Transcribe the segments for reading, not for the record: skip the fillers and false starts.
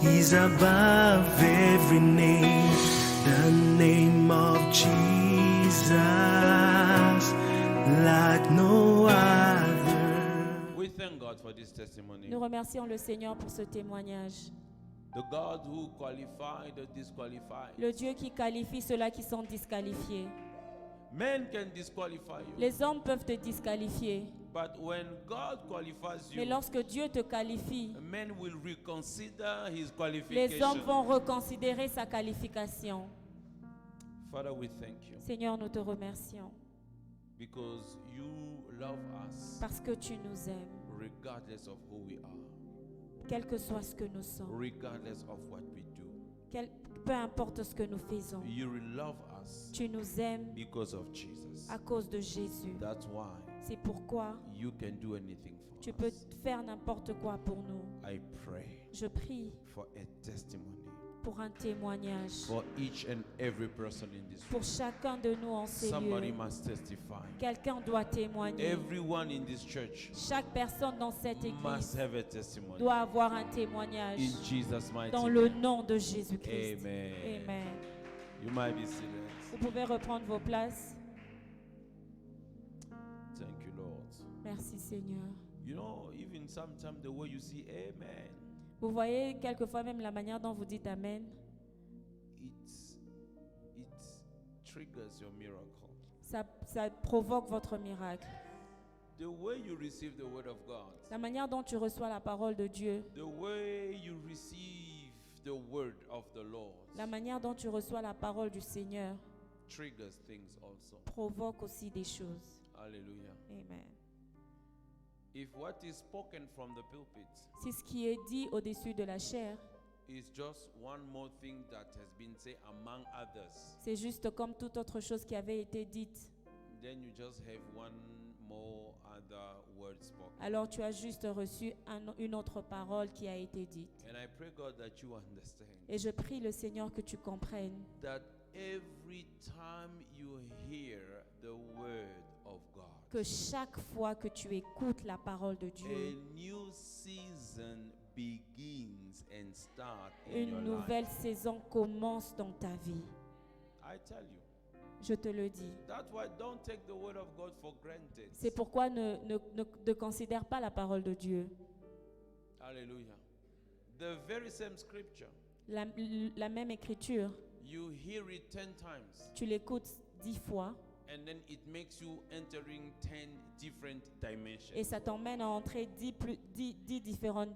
is above every name, the name of Jesus, like no other. We thank God for this testimony. Nous remercions le Seigneur pour ce témoignage. The God who qualified the disqualified. Le Dieu qui qualifie ceux-là qui sont disqualifiés. Men can disqualify you. Les hommes peuvent te disqualifier. But when God qualifies you, Mais lorsque Dieu te qualifie, men will reconsider his les qualification. hommes vont reconsidérer sa qualification. Father, we thank you Seigneur, nous te remercions because you love us parce que tu nous aimes, regardless of who we are, quel que soit ce que nous sommes, regardless of what we do. peu importe ce que nous faisons. You love us Tu nous aimes because of Jesus. à cause de Jésus. That's why C'est pourquoi you can do anything for tu peux us. faire n'importe quoi pour nous. I pray Je prie for a testimony pour un témoignage for each and every person in this room. pour chacun de nous en ces Somebody lieux. must testify. Quelqu'un doit témoigner. Everyone in this church Chaque personne dans cette must église have a testimony. doit avoir un témoignage In Jesus' mighty dans name. le nom de Jésus-Christ. Amen. Amen. You might be seated. Vous pouvez reprendre vos places. Thank you, Lord. Merci Seigneur. You know, even sometimes the way you see amen, Vous voyez quelquefois même la manière dont vous dites Amen, it triggers your miracle. ça provoque votre miracle. The way you receive the word of God, La manière dont tu reçois la parole de Dieu, the way you receive the word of the Lord, la manière dont tu reçois la parole du Seigneur triggers things also. provoque aussi des choses. Hallelujah. Amen. If what is spoken from the pulpit Si ce qui est dit au-dessus de la chair, is just one more thing that has been said among others, c'est juste comme toute autre chose qui avait été dite, then you just have one more other word spoken. alors tu as juste reçu une autre parole qui a été dite. And I pray, God, that you understand Et je prie le Seigneur que tu comprennes that every time you hear the word of God, que chaque fois que tu écoutes la parole de a Dieu, new season begins and starts in your une life. nouvelle saison commence dans ta vie. I tell you. Je te le dis. That's why don't take the word of God for granted. C'est pourquoi ne considère pas la parole de Dieu. Hallelujah. The very same scripture, La même écriture, you hear it 10 times, tu l'écoutes 10 fois and then it makes you entering 10 different dimensions. et ça t'emmène à entrer 10 différentes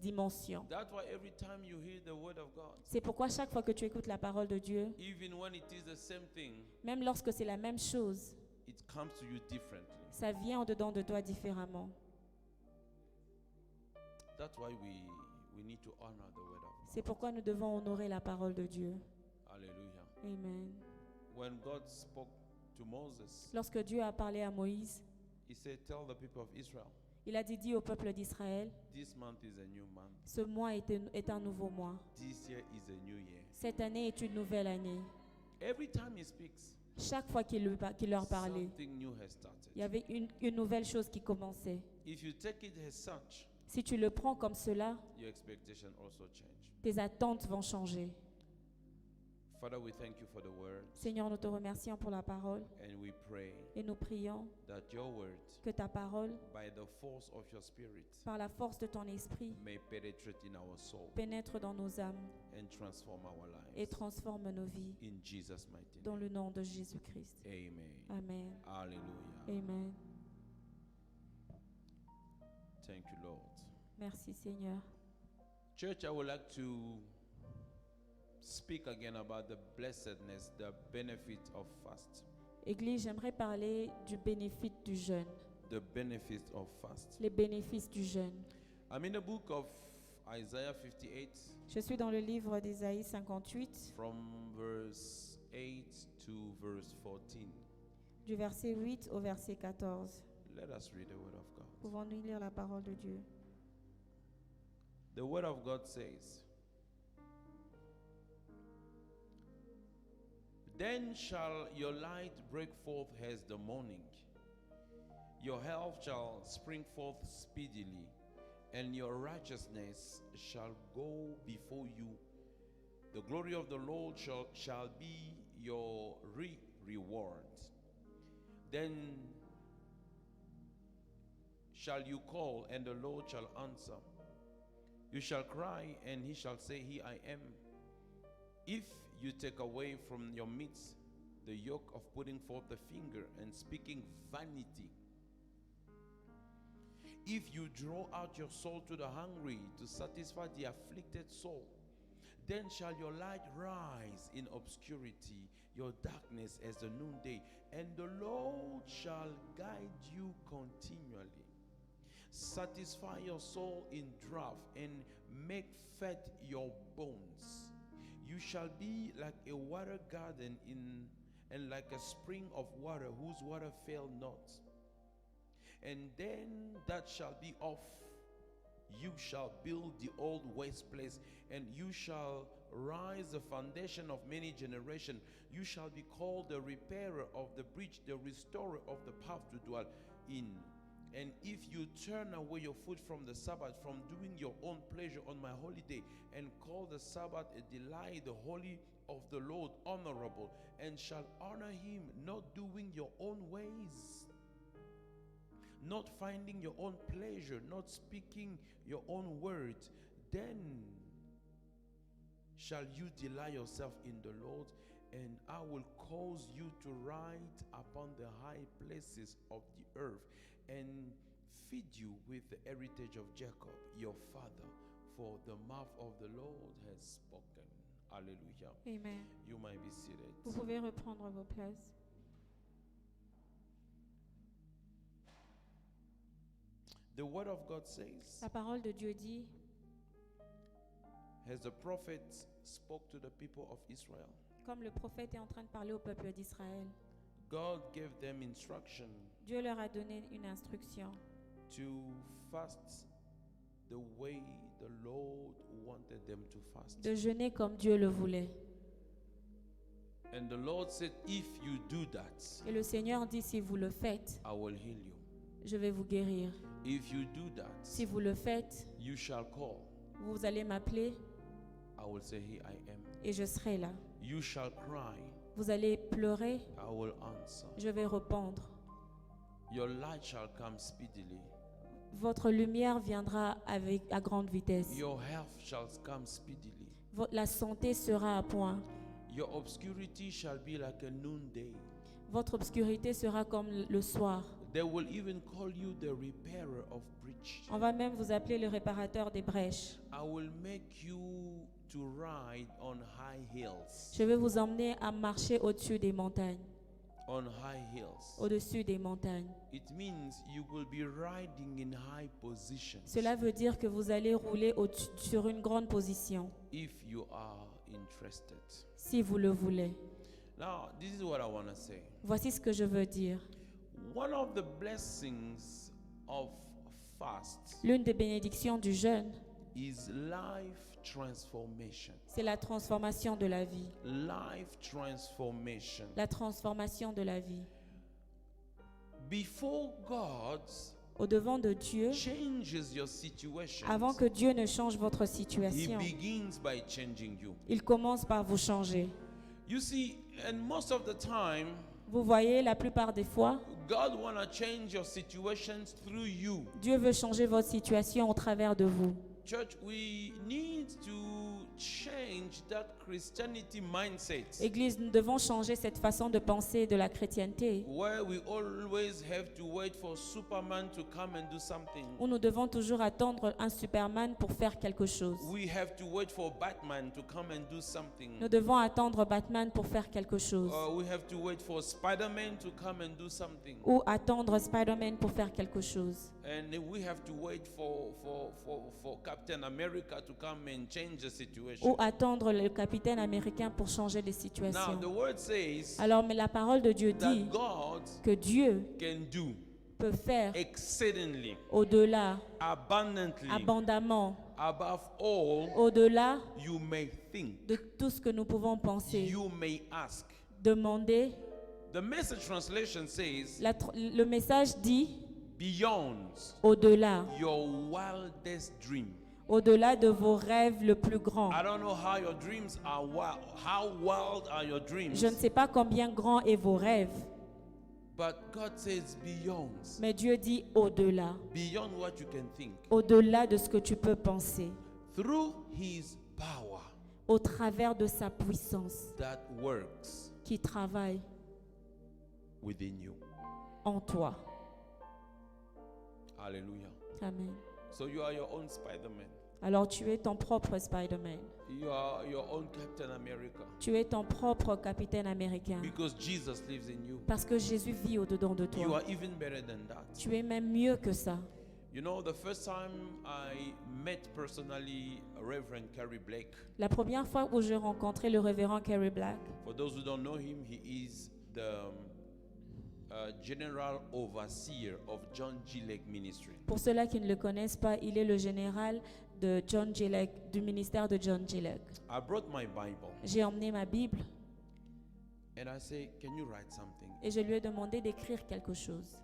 dimensions. That's why every time you hear the word of God, C'est pourquoi chaque fois que tu écoutes la parole de Dieu, even when it is the same thing, même lorsque c'est la même chose, it comes to you differently. ça vient en dedans de toi différemment. That's why we need to honor the word of God. C'est pourquoi nous devons honorer la parole de Dieu. Hallelujah. Amen. When God spoke to Moses, Lorsque Dieu a parlé à Moïse, he said, tell the people of Israel, il a dit au peuple d'Israël, this month is a new month. ce mois est un nouveau mois. This year is a new year. Cette année est une nouvelle année. Every time he speaks, Chaque fois qu'il leur parlait, something new has started. il y avait une nouvelle chose qui commençait. If you take it as such, Si tu le prends comme cela, your expectation also change. tes attentes vont changer. Father, we thank you for the word, Seigneur, nous te remercions pour la parole and we pray et nous prions that your word, que ta parole, by the force of your spirit, par la force de ton esprit, may penetrate in our soul pénètre dans nos âmes and transform our et lives. transforme nos vies In Jesus' mighty dans name. le nom de Jésus-Christ. Amen. Amen. Hallelujah. Amen. Thank you, Lord. Merci Seigneur. Church, I would like to speak again about the blessedness, the benefit of fast. Église, j'aimerais parler du bénéfice du jeûne, The benefit of fast. les bénéfices du jeûne. I'm in the book of Isaiah 58 Je suis dans le livre d'Ésaïe 58, from verse 8 to verse 14. du verset 8 au verset 14. Let us read the word of God. Pouvons-nous lire la parole de Dieu? The word of God says, then shall your light break forth as the morning. Your health shall spring forth speedily, and your righteousness shall go before you. The glory of the Lord shall be your reward. Then shall you call, and the Lord shall answer. You shall cry, and he shall say, Here I am. If you take away from your midst the yoke of putting forth the finger and speaking vanity, if you draw out your soul to the hungry to satisfy the afflicted soul, then shall your light rise in obscurity, your darkness as the noonday, and the Lord shall guide you continually. Satisfy your soul in drought and make fat your bones. You shall be like a water garden and like a spring of water whose water fail not. And then that shall be off. You shall build the old waste place, and you shall rise the foundation of many generations. You shall be called the repairer of the breach, the restorer of the path to dwell in. And if you turn away your foot from the Sabbath, from doing your own pleasure on my holy day, and call the Sabbath a delight, the holy of the Lord honorable, and shall honor him, not doing your own ways, not finding your own pleasure, not speaking your own words, then shall you delight yourself in the Lord, and I will cause you to ride upon the high places of the earth, and feed you with the heritage of Jacob, your father, for the mouth of the Lord has spoken. Hallelujah. Amen. You might be seated. Vous pouvez reprendre vos places. The word of God says, La parole de Dieu dit, as the prophet spoke to the people of Israel, comme le prophète est en train de parler au peuple d'Israël, God gave them instruction Dieu leur a donné une instruction to fast the way the Lord wanted them to fast. de jeûner comme Dieu le voulait. And the Lord said, if you do that, Et le Seigneur dit, si vous le faites, I will heal you. je vais vous guérir. If you do that, Si vous le faites, you shall call. vous allez m'appeler I will say, Here I am. et je serai là. You shall cry. Vous allez pleurer, I will answer. je vais répondre. Your light shall come speedily. Votre lumière viendra à grande vitesse. Your health shall come speedily. La santé sera à point. Your obscurity shall be like a noonday. Votre obscurité sera comme le soir. They will even call you the repairer of breach. On va même vous appeler le réparateur des brèches. I will make you to ride on high hills. Je vais vous emmener à marcher au-dessus des montagnes. On high hills. Au-dessus des montagnes. It means you will be riding in high positions. Cela veut dire que vous allez rouler sur une grande position, If you are interested. si vous le voulez. Now, this is what I want to say. Voici ce que je veux dire. One of the blessings of fast L'une des bénédictions du jeûne, is life transformation. c'est la transformation de la vie. Life transformation. La transformation de la vie. Before God Au-devant de Dieu, changes your situation, avant que Dieu ne change votre He situation, begins by changing you. il commence par vous changer. You see, and most of the time, Vous voyez, la plupart des fois, God want to change your situations through you. Dieu veut changer votre situation au travers de vous. Church, we need to change that Christianity mindset. Église, nous devons changer cette façon de penser de la chrétienté, Where we always have to wait for Superman to come and do something. où nous devons toujours attendre un Superman pour faire quelque chose. We have to wait for Batman to come and do something. Nous devons attendre Batman pour faire quelque chose. We have to wait for Spider-Man to come and do something. Ou attendre Spider-Man pour faire quelque chose. And we have to wait for Captain America to come and change the situation. Ou attendre le capitaine américain pour changer les Now, situations. the word says Alors, mais la parole de Dieu that dit God que Dieu can do peut faire exceedingly, au-delà, abundantly, abondamment, above all au-delà you may think, de tout ce que nous pouvons penser, you may ask. demander. The Message translation says, Le message dit, beyond au-delà, your wildest dream. au-delà de vos rêves le plus grand. I don't know how your dreams are wild. How wild are your dreams? Je ne sais pas combien grands est vos rêves, But God says beyond. mais Dieu dit au-delà, Beyond what you can think. au-delà de ce que tu peux penser, Through His power au travers de sa puissance that works qui travaille within you. en toi. Hallelujah. Amen. So you are your own Spider-Man. Alors tu es ton propre Spider-Man. You are your own Captain America. Tu es ton propre capitaine américain. Because Jesus lives in you. Parce que Jésus vit au-dedans de You toi. are even better than that. Tu es même mieux que ça. You know, the first time I met personally Reverend Carrie Blake, La première fois où j'ai rencontré le révérend Carrie Black, for those who don't know him, he is the General Overseer of John G. Lake Ministry. pour ceux-là qui ne le connaissent pas, il est le général de John Gillek, du ministère de John Gillek. I brought my Bible J'ai emmené ma Bible and I say, can you write something? et je lui ai demandé d'écrire quelque chose.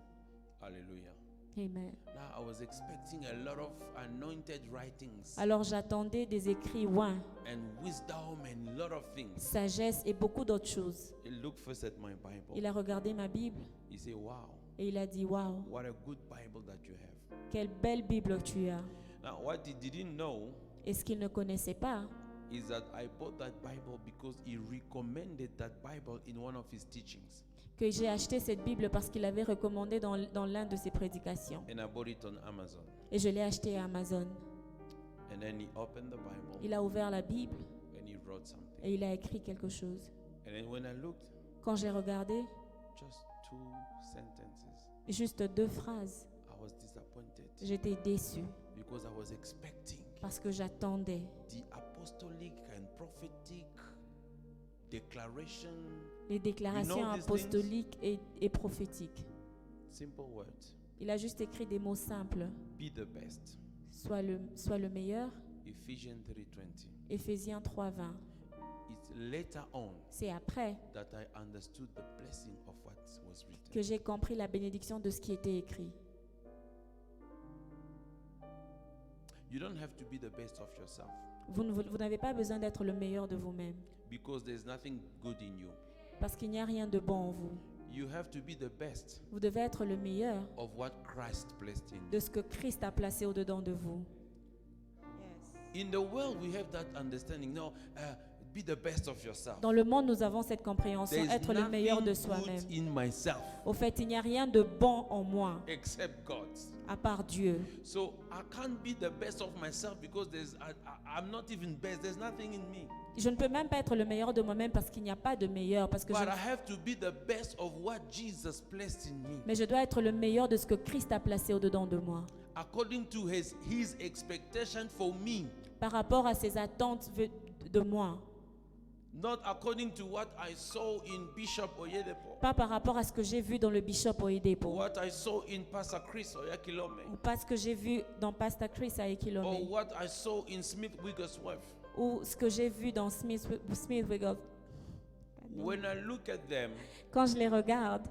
Hallelujah. Amen. Now I was expecting a lot of anointed writings Alors j'attendais des écrits oints, and wisdom and a lot of things. sagesse et beaucoup d'autres choses. He looked first at my Il Bible. a regardé ma Bible He said, wow, et il a dit waouh, what a good Bible that you have. quelle belle Bible tu as. Now what he didn't know Et ce qu'il ne connaissait pas, is that I bought that Bible because he recommended that Bible in one of his teachings. que j'ai acheté cette Bible parce qu'il l'avait recommandée dans l'un de ses prédications. And I bought it on Amazon. Et je l'ai acheté à Amazon. And then he opened the Bible Il a ouvert la Bible and he wrote something. et il a écrit quelque chose. And then when I looked, Quand j'ai regardé, just 2 sentences, juste 2 phrases, I was disappointed j'étais déçue because I was expecting parce que j'attendais the apostolic and prophetic declaration, les déclarations You know these apostoliques et prophétiques. simple words. Il a juste écrit des mots simples. Be the best. Sois le meilleur. Ephesians 3:20. Éphésiens 3:20. It's later on C'est après that I understood the blessing of what was written. que j'ai compris la bénédiction de ce qui était écrit. You don't have to be the best of yourself Vous n'avez pas besoin d'être le meilleur de vous-même because there's nothing good in you. parce qu'il n'y a rien de bon en vous. You have to be the best Vous devez être le meilleur of what Christ placed in de you. ce que Christ a placé au-dedans de vous. In the world, we have that understanding. No, be the best of yourself. Dans le monde, nous avons cette compréhension, There's être le meilleur de nothing soi-même. good in myself Au fait, il n'y a rien de bon en moi, except God's. à part Dieu. So I can't be the best of myself because I'm not even best. There's nothing in me. Je ne peux même pas être le meilleur de moi-même parce qu'il n'y a pas de meilleur. But I have to be the best of what Jesus placed in me, Mais je dois être le meilleur de ce que Christ a placé au-dedans de moi. according to his expectation for me, Par rapport à ses attentes de moi. not according to what I saw in Bishop Oyedepo, Pas par rapport à ce que j'ai vu dans le Bishop Oyedepo. what I saw in Pastor Chris Oyakilome, Ou pas ce que j'ai vu dans Pastor Chris à or Ekilome. what I saw in Smith Wigglesworth. Ou ce que j'ai vu dans Smith Wigglesworth. When I look at them, Quand je les regarde,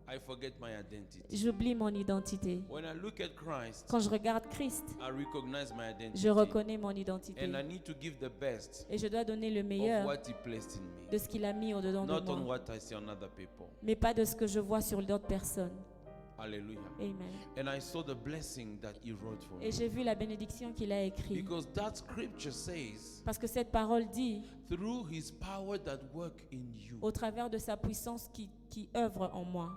I forget my identity. j'oublie mon identité. When I look at Christ, Quand je regarde Christ, I recognize my identity. je reconnais mon identité. And I need to give the best Et je dois donner le of meilleur what he placed in me, de ce qu'il a mis au-dedans de not on moi. what I see on other people. Mais pas de ce que je vois sur d'autres personnes. Hallelujah. Amen. And I saw the blessing that he wrote for Et me. j'ai vu la bénédiction qu'il a écrite. Because that scripture says, Parce que cette parole dit, through his power that work in you. au travers de sa puissance qui œuvre en moi.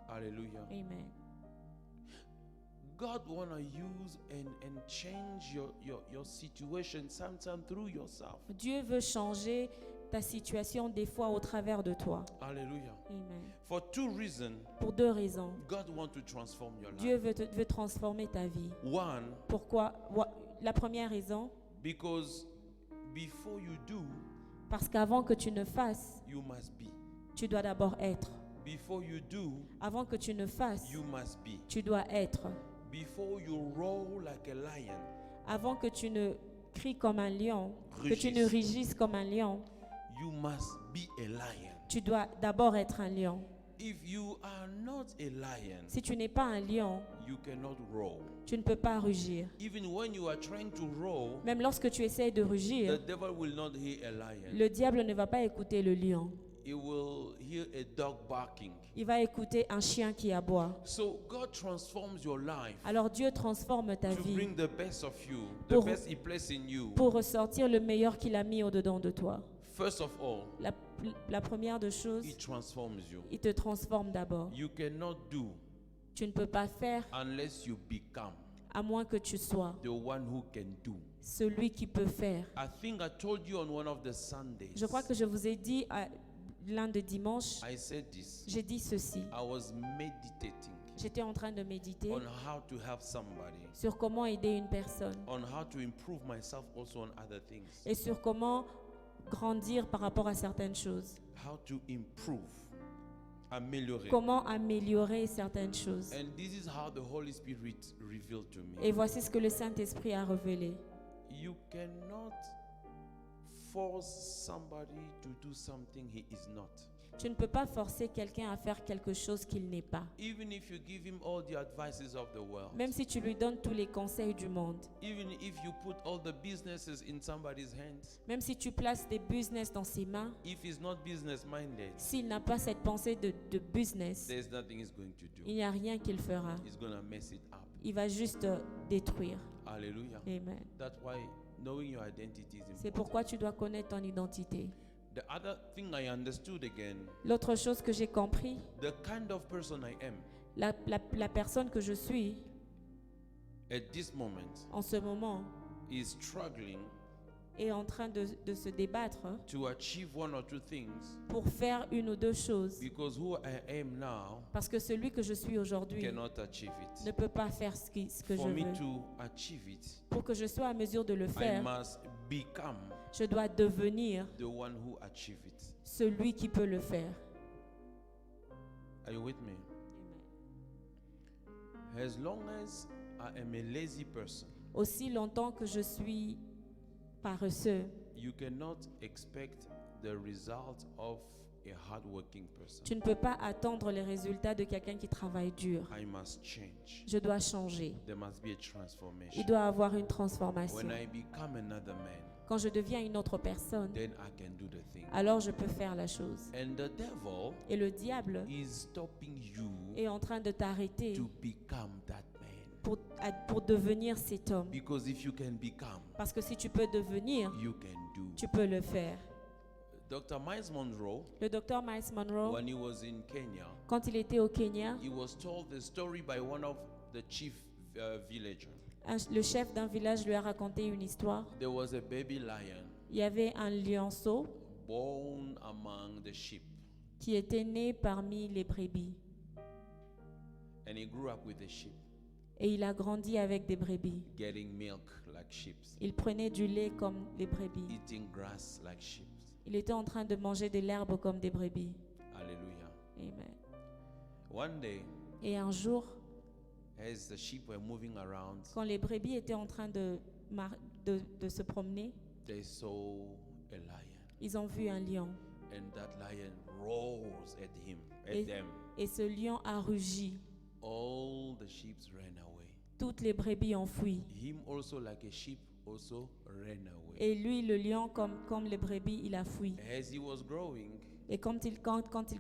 Hallelujah. Amen. God want to use and change your situation sometimes through yourself. Dieu veut changer ta situation des fois au travers de toi. Hallelujah. Amen. For 2 reasons, Pour 2 raisons. God want to transform your Dieu life. veut transformer ta vie. One, Pourquoi? La première raison, because before you do, parce qu'avant que tu ne fasses, you must be. tu dois d'abord être. Before you do, Avant que tu ne fasses, you must be. tu dois être. Before you roar like a lion, Avant que tu ne cries comme un lion, que tu ne rugisses comme un lion, you must be a lion. tu dois d'abord être un lion. If you are not a lion, Si tu n'es pas un lion, you cannot roar. tu ne peux pas rugir. Even when you are trying to roar, Même lorsque tu essayes de the rugir, devil will not hear a lion. le diable ne va pas écouter le lion. He will hear a dog barking. Il va écouter un chien qui aboie. So God transforms your life Alors Dieu transforme ta to vie bring the best of you, the Pour- best He placed in you. pour ressortir le meilleur qu'il a mis au-dedans de toi. First of all, La première de choses, He transforms you. il te transforme d'abord. You cannot do Tu ne peux pas faire unless you become à moins que tu sois the one who can do. celui qui peut faire. I think I told you on one of the Sundays. Je crois que je vous ai dit l'un des dimanches, I said this. j'ai dit ceci. I was meditating J'étais en train de méditer on how to help somebody, sur comment aider une personne on how to improve myself also on other things, et sur comment grandir par rapport à certaines choses. how to improve, améliorer. Comment améliorer certaines choses. And this is how the Holy Spirit revealed to me. Et voici ce que le Saint-Esprit a révélé. You cannot force somebody to do something he is not. Tu ne peux pas forcer quelqu'un à faire quelque chose qu'il n'est pas. Even if you give him all the advices of the world, Même si tu lui donnes tous les conseils du monde. even if you put all the businesses in somebody's hands, Même si tu places des business dans ses mains. if he's not business minded, S'il n'a pas cette pensée de business, there's nothing he's going to il do. n'y a rien qu'il fera. He's going to mess it up. Il va juste détruire. Hallelujah. Amen. That's why knowing your identity is C'est important. pourquoi tu dois connaître ton identité. The other thing I understood again, L'autre chose que j'ai compris, the kind of person I am la personne que je suis at this moment en ce moment is struggling est en train de se débattre to achieve one or two things pour faire une ou deux choses. because who I am now Parce que celui que je suis aujourd'hui cannot achieve ne it. peut pas faire ce que je For me veux. to achieve it, Pour que je sois à mesure de le I faire, must become je dois devenir the one who achieve it. celui qui peut le faire. Are you with me? As long as I am a lazy person, Aussi longtemps que je suis paresseux, you cannot expect the result of a hardworking person. tu ne peux pas attendre les résultats de quelqu'un qui travaille dur. I must change. Je dois changer. There must be a transformation. Il doit avoir une transformation. When I become another man, Quand je deviens une autre personne, then I can do the thing. alors je peux faire la chose. And the devil Et le diable is stopping you est en train de t'arrêter to become that man. pour devenir cet homme. Because if you can become, Parce que si tu peux devenir, you can do. tu peux le faire. Dr. Miles Monroe, Le docteur Miles Monroe, when he was in Kenya, quand il était au Kenya, he was told the story by one of the chief villagers. le chef d'un village lui a raconté une histoire. There was a baby lion Il y avait un lionceau born among the sheep, qui était né parmi les brebis. and he grew up with the sheep, Et il a grandi avec des brebis. getting milk like sheep, Il prenait du lait comme les brebis. eating grass like sheep. Il était en train de manger de l'herbe comme des brebis. Hallelujah. Amen. One day, Et un jour, as the sheep were moving around, quand les brebis étaient en train de se promener, they saw a lion, ils ont vu un lion. and that lion roars at him, Et, at them. et ce lion a rugi. All the sheep ran away. Toutes les brebis ont fui. Him also, like a sheep, also ran away. Et lui, le lion, comme les brebis, il a fui. As he was growing, Et quand il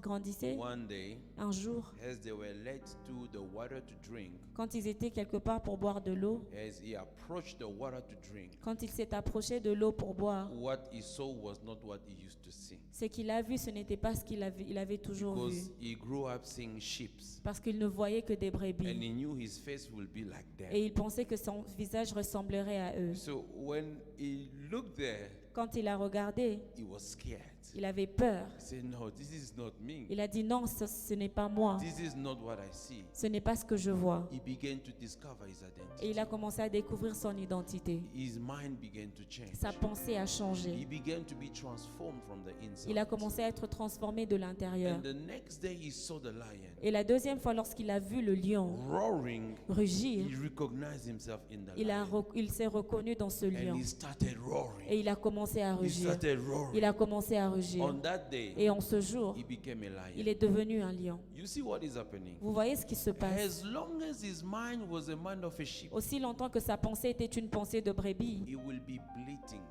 grandissait, one day, un jour, as they were led to the water to drink, quand ils étaient quelque part pour boire de l'eau, as he approached the water to drink, quand il s'est approché de l'eau pour boire, what he saw was not what he used to see. ce qu'il a vu, ce n'était pas ce qu'il avait toujours vu. Because he grew up seeing sheep, Parce qu'il ne voyait que des and brebis. he knew his face will be like Et that. il pensait que son visage ressemblerait à eux. So when he looked there, Quand il a regardé, he was scared. il avait peur. He said, "No, this is not me. Il a dit non, ce n'est pas moi. This is not what I see." Ce n'est pas ce que je vois. He began to discover his Et il identity. a commencé à découvrir son identité. His mind began to change. Sa pensée a He changé. began to be transformed from the inside. Il a commencé à être transformé de l'intérieur. And the next day he saw the lion Et la deuxième fois, lorsqu'il a vu le lion roaring. rugir, He recognized himself in the il lion. s'est reconnu dans ce And lion. he started roaring. Et il a commencé commencé à He rugir. started roaring. Il a commencé à rugir. On that day, Et en ce jour, he became a lion. il est devenu un lion. You see what is happening? Vous voyez ce qui se passe? As long as his mind was a mind of a sheep, Aussi longtemps que sa pensée était une pensée de brebis, he will be bleating.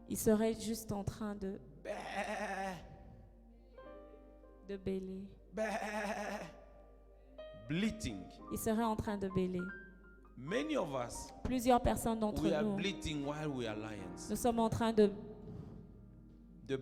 il serait juste en train de Bah, bêler. bah. Bleating. Il serait en train de bêler. Many of us, Plusieurs personnes d'entre we are nous, bleating while we are lions. nous sommes en train de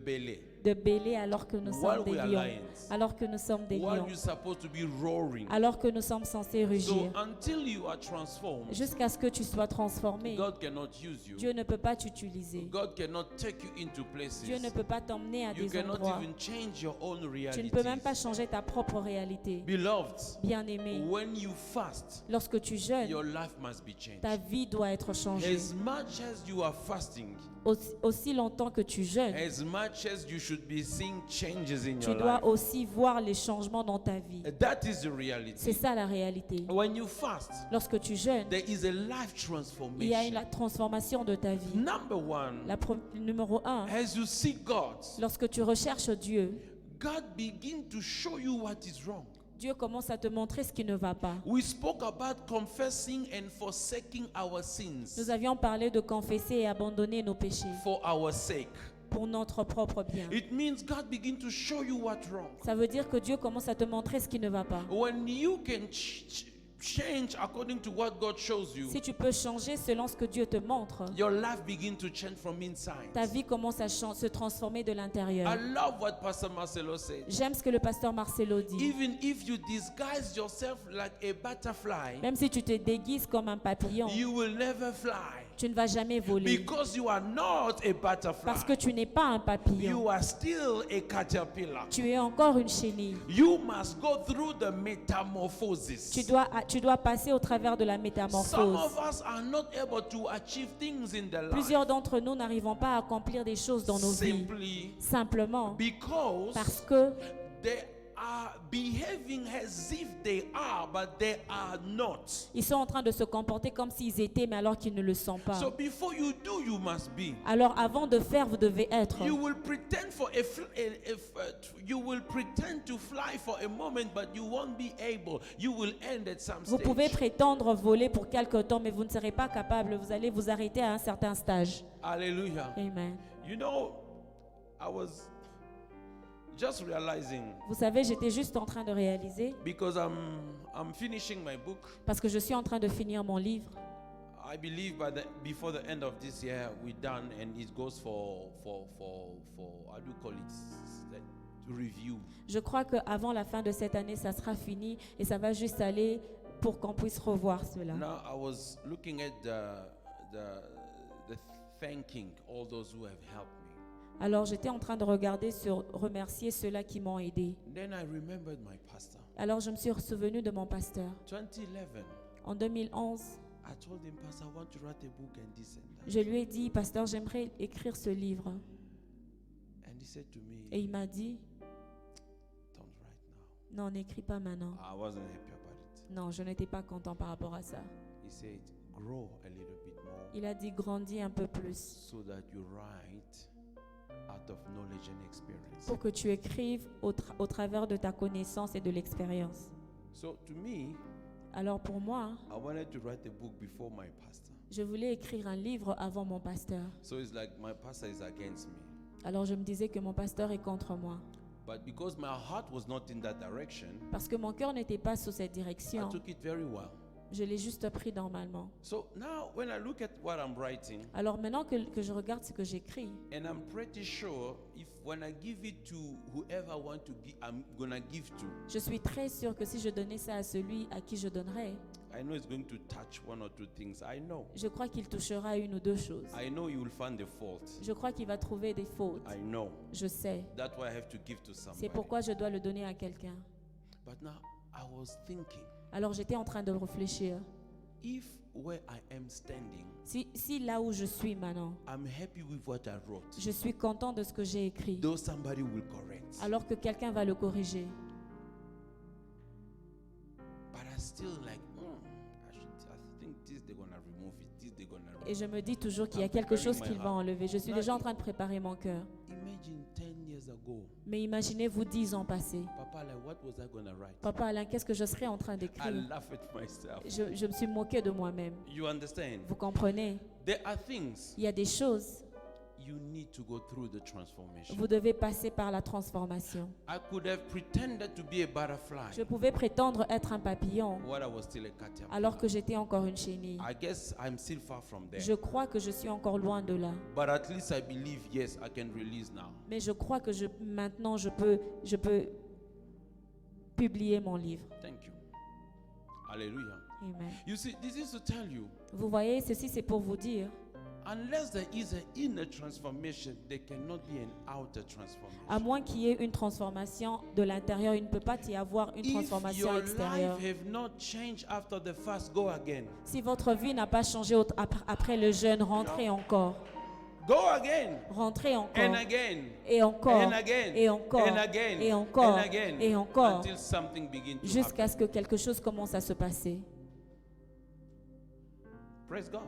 Belay. bêler alors que nous While sommes des we are lions. lions. Alors que nous sommes des While lions. you're supposed to be roaring. Alors que nous sommes censés So rugir. until you are transformed, Jusqu'à ce que tu sois transformé. God cannot use you. Dieu ne peut pas t'utiliser. God cannot take you into places. Dieu ne peut pas t'emmener à You des cannot endroits. even change your own Tu ne reality. peux même pas changer ta propre réalité. Beloved, Bien-aimé, when you fast, lorsque tu jeûnes, your life must be changed. ta vie doit être changée. As much as you are fasting, Aussi longtemps que tu jeûnes, as much as you should be seeing changes in tu your dois life. aussi voir les changements dans ta vie. That is the C'est reality. ça la réalité. When you fast, Lorsque tu jeûnes, there is a life il y a transformation. la transformation de ta vie. Number one, Numéro 1, as you seek God, lorsque tu recherches Dieu, God begin to show you what is wrong. Dieu commence à te montrer ce qui ne va pas. We spoke about confessing and forsaking our sins Nous avions parlé de confesser et abandonner nos péchés for our sake. pour notre propre bien. It means God begin to show you what's wrong. Ça veut dire que Dieu commence à te montrer ce qui ne va pas. When you can change according to what God shows you, Si tu peux changer selon ce que Dieu te montre, your life begin to change from inside. ta vie commence à se transformer de I l'intérieur. love what Pastor Marcelo said. J'aime ce que le pasteur Marcelo dit. Even if you disguise yourself like a butterfly, Même si tu te déguises comme un papillon, you will never fly tu ne vas jamais voler. because you are not a Parce que butterfly. tu n'es pas un papillon. You are still a caterpillar. Tu es encore une chenille. You must go through the metamorphosis. Tu dois passer au travers de la Some métamorphose. of us are not able to achieve things in the life Plusieurs d'entre nous n'arrivons pas à accomplir des choses dans nos vies. simply Simplement because parce que they are behaving as if they are, but they are not. ils sont en train de se comporter comme s'ils étaient, mais alors qu'ils ne le sont pas. So before you do, you must be. Alors avant de faire, vous devez être. You will pretend for you will pretend to fly for a moment, but you won't be able. You will end at some Vous pouvez stage. prétendre voler pour quelque temps, mais vous ne serez pas capable. Vous allez vous arrêter à un certain stage. Hallelujah. Amen. You know, I was just realizing Vous savez, j'étais juste en train de réaliser, because I'm finishing my book. parce que je suis en train de finir mon livre. I believe before the end of this year we're done and it goes for how do you call it, review. Je crois qu'avant la fin de cette année, ça sera fini et ça va juste aller pour qu'on puisse revoir cela. Now I was looking at the thanking all those who have helped me. Alors j'étais en train de regarder sur remercier ceux-là qui m'ont aidé. Then I remembered my pastor. Alors je me suis souvenu de mon pasteur. 2011, En 2011, I told him, Pastor, I want to write a book and this and that. je lui ai dit, pasteur, j'aimerais écrire ce livre. And he said to me, Et il m'a dit, don't write now. non, n'écris pas maintenant. I wasn't happy about it. Non, je n'étais pas content par rapport à ça. He said, grow a little bit more Il a dit, grandis un peu plus so that you write out of knowledge and experience. pour que tu écrives au travers de ta connaissance et de l'expérience. So to me, Alors pour moi, I wanted to write a book before my pastor. je voulais écrire un livre avant mon pasteur. So it's like my pastor is against me. Alors je me disais que mon pasteur est contre moi. But because my heart was not in that direction, Parce que mon cœur n'était pas sous cette I direction. took it very well. Je l'ai juste pris normalement. So now when I look at what I'm writing, Alors maintenant que je regarde ce que j'écris, and I'm pretty sure if when I give it to whoever I want to give, I'm gonna give to, je suis très sûre que si je donnais ça à celui à qui je donnerais, I know it's going to touch one or two things. I know. je crois qu'il touchera une ou deux choses. I know you will find the fault. Je crois qu'il va trouver des fautes. I know. Je sais. That's why I have to give to C'est somebody. pourquoi je dois le donner à quelqu'un. But now I was thinking, Alors j'étais en train de réfléchir. if where I am standing, Si là où je suis maintenant, I'm happy with what I wrote, je suis content de ce que j'ai écrit, though somebody will correct. alors que quelqu'un va le corriger. But I still like, I think this they're gonna remove it. This they're gonna Et je me dis toujours qu'il y a I'm quelque preparing chose my qu'il va heart. enlever. Je suis Now, déjà en train de préparer mon cœur. Imagine 10 years ago, Mais imaginez-vous 10 ans passés. Papa, like, what was I gonna write? Papa Alain, qu'est-ce que je serais en train I d'écrire? laugh at myself. Je me suis moqué de moi-même. You understand? Vous comprenez? There are things Il y a des choses, you need to go through the transformation. vous devez passer par la transformation. I could have pretended to be a butterfly Je pouvais prétendre être un papillon while I was still a caterpillar. alors que j'étais encore une chenille. I guess I'm still far from there. Je crois que je suis encore loin de là. But at least I believe, yes, I can release now. Mais je crois que maintenant je peux publier mon livre. Thank you. Hallelujah. Amen. You see, this is to tell you, Vous voyez, ceci c'est pour vous dire, unless there is an inner transformation, there cannot be an outer à transformation. moins qu'il y ait une transformation de l'intérieur, il ne peut pas y avoir une If transformation your extérieure. life have not changed after the fast, go again. Si votre vie n'a pas changé après le jeûne, rentrez encore. Go again. Rentrez And encore. again. Et encore. And again. Et encore. And again. Et encore. And again. Et encore. Until something begins to Jusqu'à happen. ce que quelque chose commence à se passer. Praise God.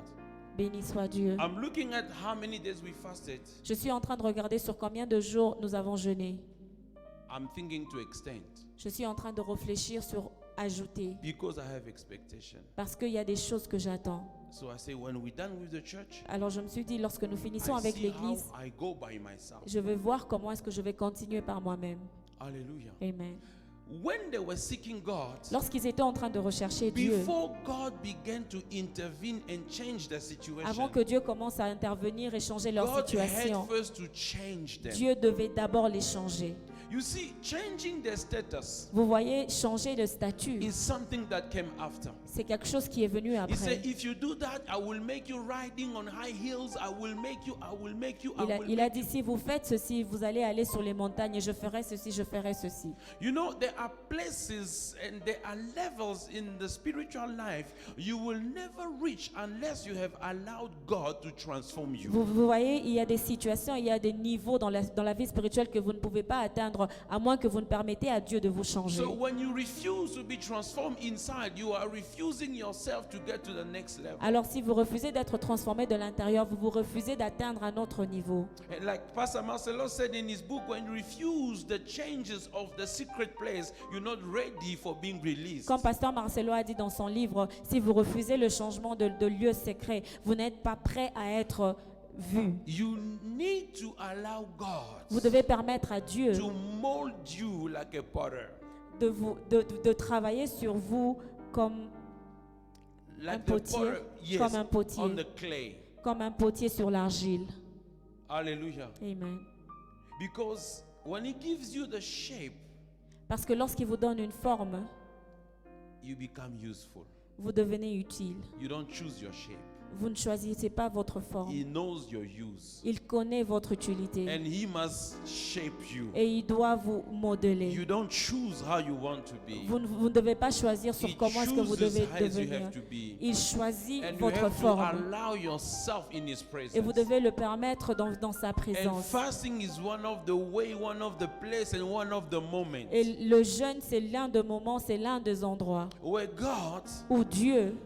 Béni soit Dieu. I'm looking at how many days we fasted. Je suis en train de regarder sur combien de jours nous avons jeûné. I'm thinking to extend Je suis en train de réfléchir sur ajouter. because I have expectation. Parce qu'il y a des choses que j'attends. So I say, when we're done with the church, Alors je me suis dit, lorsque nous finissons I avec see how l'église, I go by myself. je vais voir comment est-ce que je vais continuer par moi-même. Hallelujah. Amen. When they were seeking God, Lorsqu'ils étaient en train de rechercher Dieu, before God began to intervene and change the situation, avant que Dieu commence à intervenir et changer leur God situation, had first to change them. Dieu devait d'abord les changer. You see, changing their status Vous voyez, changer de statut, is something that came after. c'est quelque chose qui est venu He après. said, if you do that, I will make you riding on high hills. I will make you. Il a dit, si vous faites ceci, vous allez aller sur les montagnes et je ferai ceci, je ferai ceci. You know, there are places and there are levels in the spiritual life you will never reach unless you have allowed God to transform you. Vous voyez, il y a des situations, il y a des niveaux dans la vie spirituelle que vous ne pouvez pas atteindre à moins que vous ne permettez à Dieu de vous changer. So when you refuse to be transformed inside, you are refusing yourself to get to the next level. Alors si vous refusez d'être transformé de l'intérieur, vous vous refusez d'atteindre un autre niveau. And like Pastor Marcelo said in his book, when you refuse the changes of the secret place, you're not ready for being released. Comme Pasteur Marcelo a dit dans son livre, si vous refusez le changement de lieu secret, vous n'êtes pas prêt à être vu. You need to allow God Vous devez permettre à Dieu to mold you like a potter. de travailler sur vous comme Like un the potier, potter, yes, comme un potier. on the clay. comme un potier sur l'argile. Hallelujah. Amen. Because when he gives you the shape, Parce que lorsqu'il vous donne une forme, you become useful. vous devenez utile. You don't choose your shape. Vous ne choisissez pas votre forme. He knows your use. Il connaît votre utilité And he must shape you. et il doit vous modeler. You don't choose how you want to be. Vous ne devez pas choisir sur He comment est-ce que vous chooses devez as you devenir. have to be. Il choisit And you votre have to forme allow yourself in his et vous presence. devez le permettre dans sa And présence. fasting is one of the way, one of the place, and one of the moments Et le jeûne, c'est l'un des moments, c'est l'un des endroits where God où Dieu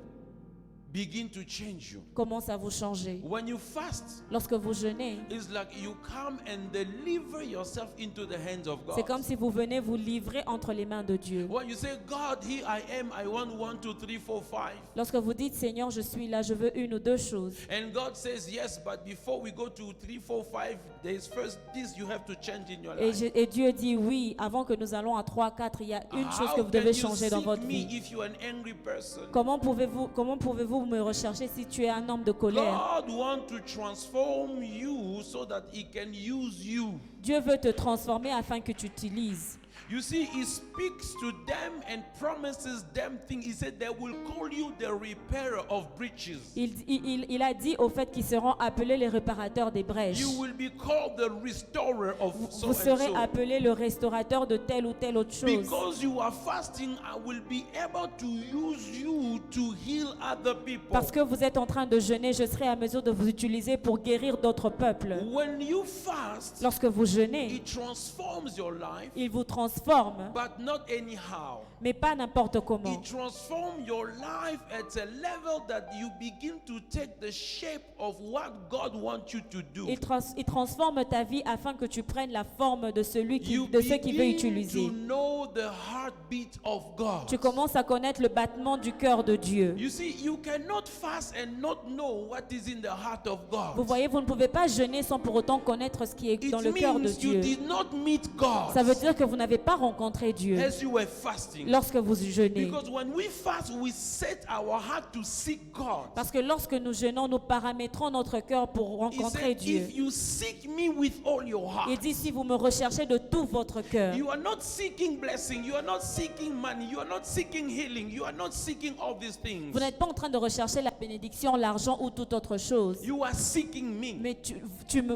begin to change you. commence à vous changer. When you fast, Lorsque vous jeûnez, it's like you come and deliver yourself into the hands of c'est God. comme si vous venez vous livrer entre les mains de Dieu. When you say, God, here I am, I want 1, 2, 3, 4, 5. Lorsque vous dites, Seigneur, je suis là, je veux une ou deux choses. And God says, yes, but before we go to 3, 4, 5, there's first this you have to change in your life. Et Dieu dit, oui, avant que nous allons à 3, 4, il y a une chose que How vous can devez you changer dans seek votre me vie. if you're an angry person? Comment pouvez-vous me rechercher si tu es un homme de colère? God wants to transform you so that he can use you. Dieu veut te transformer afin que tu utilises. You see, he speaks to them and promises them things. He said they will call you the repairer of breaches. Il a dit au fait qu'ils seront appelés les réparateurs des brèches. You will be called the restorer of so Vous serez and so. appelés le restaurateur de telle ou telle autre chose. Because you are fasting, I will be able to use you to heal other people. Parce que vous êtes en train de jeûner, je serai à mesure de vous utiliser pour guérir d'autres peuples. When you fast, Lorsque vous jeûnez, it transforms your life. il vous transforme transforme, but not anyhow. mais pas n'importe comment. It transforms your life at a level that you begin to take the shape of what God wants you to do. Il transforme ta vie afin que tu prennes la forme de ceux qui veut begin utiliser. to know the heartbeat of God. Tu commences à connaître le battement du cœur de Dieu. You see, you cannot fast and not know what is in the heart of Vous God. voyez, vous ne pouvez pas jeûner sans pour autant connaître ce qui est dans le It cœur de means you Dieu. did not meet God Ça veut dire que vous n'avez pas rencontré Dieu as you were fasting. lorsque vous jeûnez. Because when we fast, we set our heart to seek God. Parce que lorsque nous jeûnons, nous paramétrons notre cœur pour He rencontrer said, Dieu. if you seek me with all your Il heart, dit, si vous me recherchez de tout votre cœur, you are not seeking blessing, you are not seeking money, you are not seeking healing, you are not seeking all these things. vous n'êtes pas en train de rechercher la bénédiction, l'argent ou toute autre chose. You are seeking me. Mais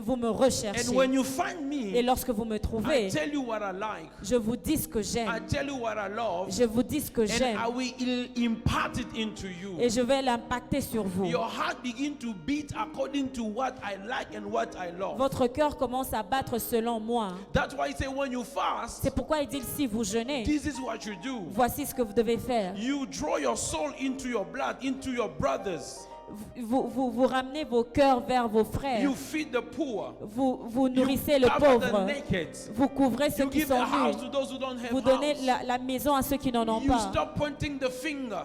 vous me recherchez. And when you find Et me, lorsque vous me I trouvez, tell you what I like, je vous dis ce que I j'aime. tell you what I love, Je vous dis ce que and j'aime. I will impart it into you. Et je vais l'impacter sur vous. Your heart begin to beat according to what I like and what I love. Votre cœur commence à battre selon moi. That's why I say when you fast, C'est pourquoi il dit, si vous jeûnez, this is what you do. voici ce que vous devez faire. You draw your soul into your blood, into your brothers. Vous ramenez vos cœurs vers vos frères. You feed the poor. Vous You nourrissez le cover the pauvre. naked. Vous couvrez ceux You qui give the sont house nus. to those who don't have Vous donnez house. la maison à ceux qui n'en ont You pas. stop pointing the finger.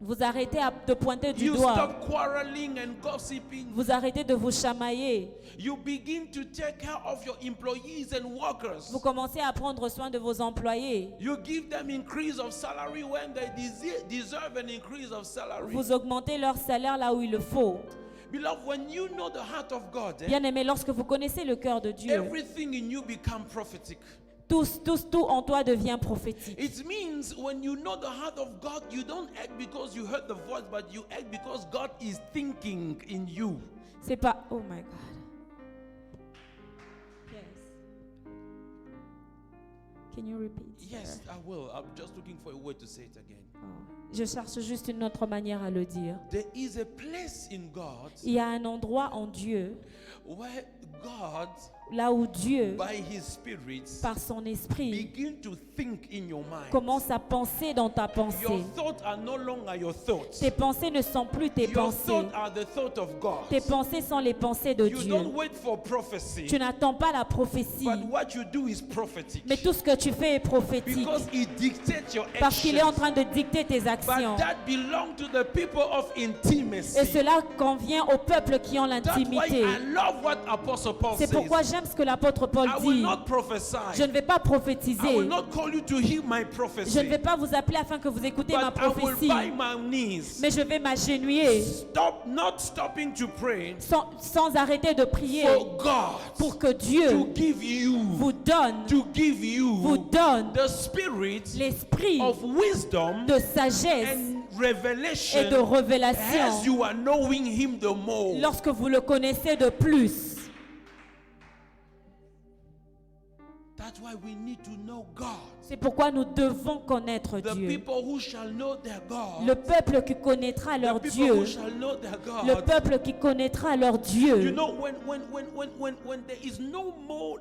Vous arrêtez de pointer du You doigt. stop quarreling and gossiping. Vous arrêtez de vous chamailler. You begin to take care of your employees and workers. Vous commencez à prendre soin de vos employés. You give them increase of salary when they deserve an increase of salary. Vous augmentez leur salaire là où il le faut. Beloved, when you know the heart of God, Bien aimé, lorsque vous connaissez le cœur de Dieu, everything in you become prophetic. tout en toi devient prophétique. It means when you know the heart of God, you don't act because you heard the voice, but you act because God is thinking in you. C'est pas, oh my God. Yes. Can you repeat? Yes, I will. I'm just looking for a way to say it again. Oh. Je cherche juste une autre manière à le dire. There is a place in God Il y a un endroit en Dieu, where God, là où Dieu, by His Spirit, par son esprit, begin to think in your mind. commence à penser dans ta Your pensée. thoughts are no longer your thoughts. Tes pensées ne sont plus tes Your pensées. thoughts are the thought of God. Tes pensées sont les pensées de You Dieu. don't wait for prophecy, Tu n'attends pas la prophétie, but what you do is prophetic. mais tout ce que tu fais est prophétique. Because He dictates your Parce qu'il est en actions. train de dicter tes actions. But that belongs to the people of intimacy. Et cela convient au peuple qui ont That's why l'intimité. I love what Apostle Paul C'est says. pourquoi j'aime ce que l'apôtre Paul I will dit. not prophesy. Je ne vais pas I prophétiser. will not call you to hear my Je prophecy. ne vais pas vous appeler afin que vous écoutiez ma But I will prophétie. buy my knees. Mais je vais m'agenouiller Not stopping to pray sans arrêter de prier for God pour que Dieu to give you, vous donne vous donne the spirit l'esprit of wisdom de sagesse and et revelation de révélation as you are knowing Him the more. lorsque vous le connaissez de plus. That's why we need to know God. C'est pourquoi nous devons connaître The Dieu. people who shall know their God. Le peuple qui connaîtra The leur people Dieu. who shall know their Le God. peuple qui connaîtra leur You Dieu. know, when there is no more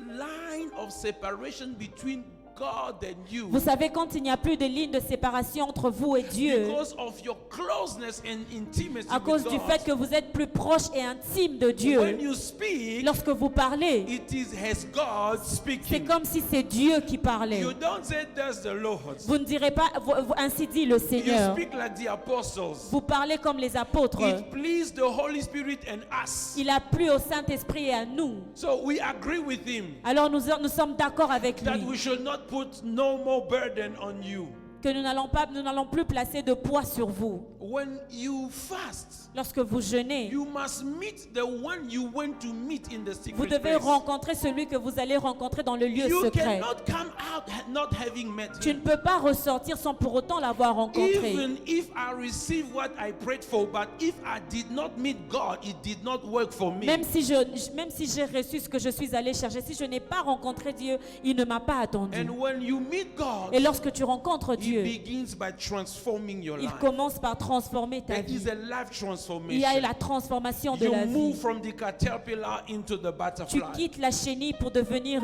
line of separation between God and you, Vous savez, quand il n'y a plus de ligne de séparation entre vous et Dieu, because of your closeness and intimacy à cause with du God, fait que vous êtes plus proche et intime de when Dieu, you speak, lorsque vous parlez, it is as God c'est speaking. comme si c'est Dieu qui parlait. You don't say that's the Lord. Vous ne direz pas, ainsi dit le You Seigneur. speak like the apostles. Vous parlez comme les apôtres. It pleased the Holy Spirit and us. Il a plu au Saint-Esprit et à nous. So we agree with Him Alors nous sommes d'accord avec that lui we should not put no more burden on you. que nous n'allons plus placer de poids sur vous. When you fast, Lorsque vous jeûnez, you must meet the one you went to meet in the vous secret devez place. rencontrer celui que vous allez rencontrer dans le lieu You secret. cannot come out not having met Tu ne him. peux pas ressortir sans pour autant l'avoir rencontré. Even if I receive what I prayed for, but if I did not meet God, it did not work for me. Même si j'ai reçu ce que je suis allé chercher, si je n'ai pas rencontré Dieu, il ne m'a pas attendu. And when you meet God, Et lorsque tu rencontres He Dieu, begins by transforming your il life. commence par transformer ta There vie. is a life Il transformation. y a la transformation de You la move vie. from the caterpillar into the Tu butterfly. quittes la chenille pour devenir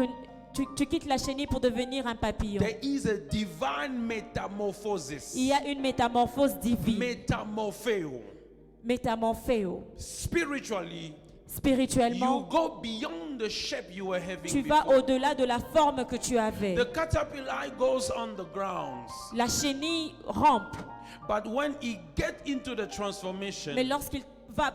tu quittes la chenille pour devenir un papillon. There is a divine metamorphosis. Il y a une métamorphose divine. Metamorpheo. Métamorphéo. Spiritually, you Spirituellement, go beyond the shape you were having tu vas before. au-delà de la forme que tu avais. The caterpillar goes on the grounds, La chenille rampe, but when he gets into the transformation, mais lorsqu'il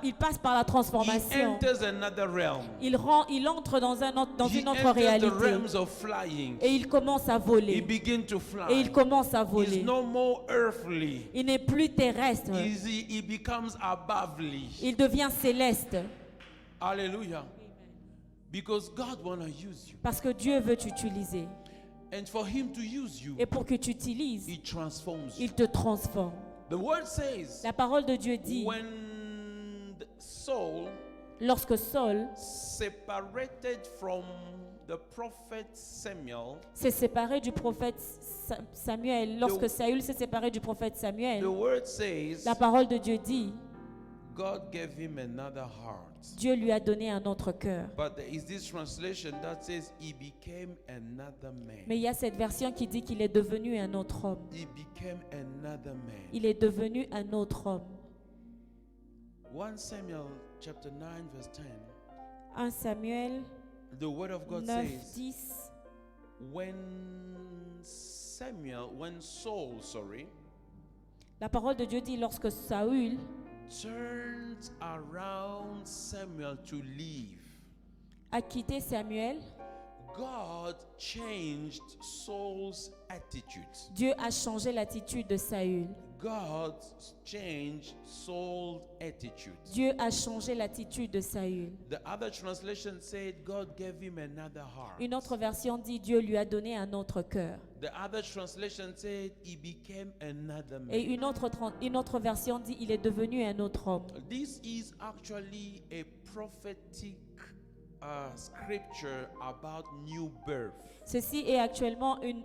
il passe par la he transformation. enters another realm. Il entre dans He une autre enters the réalité. realms of flying. Et il commence à He voler. begins to fly. Et il commence à He's voler. no more earthly. Il n'est plus terrestre. He becomes abovely. Il devient céleste. Hallelujah. Because God want to use you. Parce que Dieu veut t'utiliser. And for him to use you, Et pour que tu utilises, he transforms you. il te transforme. The word says, La parole de Dieu dit, when Saul lorsque Saul separated from the prophet Samuel, s'est séparé du prophète Samuel, lorsque Saül s'est séparé du prophète the Samuel, word says la parole de Dieu dit, God gave him another heart. Dieu lui a donné un autre cœur. But there is this translation that says he became another man. Mais il y a cette version qui dit qu'il est devenu un autre homme. He became another man. Il est devenu un autre homme. 1 Samuel chapter 9 verse 10. 1 Samuel The word of God 9, says 10. when Saul, La parole de Dieu dit lorsque Saül turned around Samuel to leave, a quitté Samuel, God changed Saul's attitude. Dieu a changé l'attitude de Saül. God changed Saul's attitude. Dieu a changé l'attitude de Saül. The other translation said God gave him another heart. Une autre version dit Dieu lui a donné un autre cœur. The other translation said he became another man. Et une autre version dit il est devenu un autre homme. This is actually a prophetic scripture about new birth. Ceci est actuellement une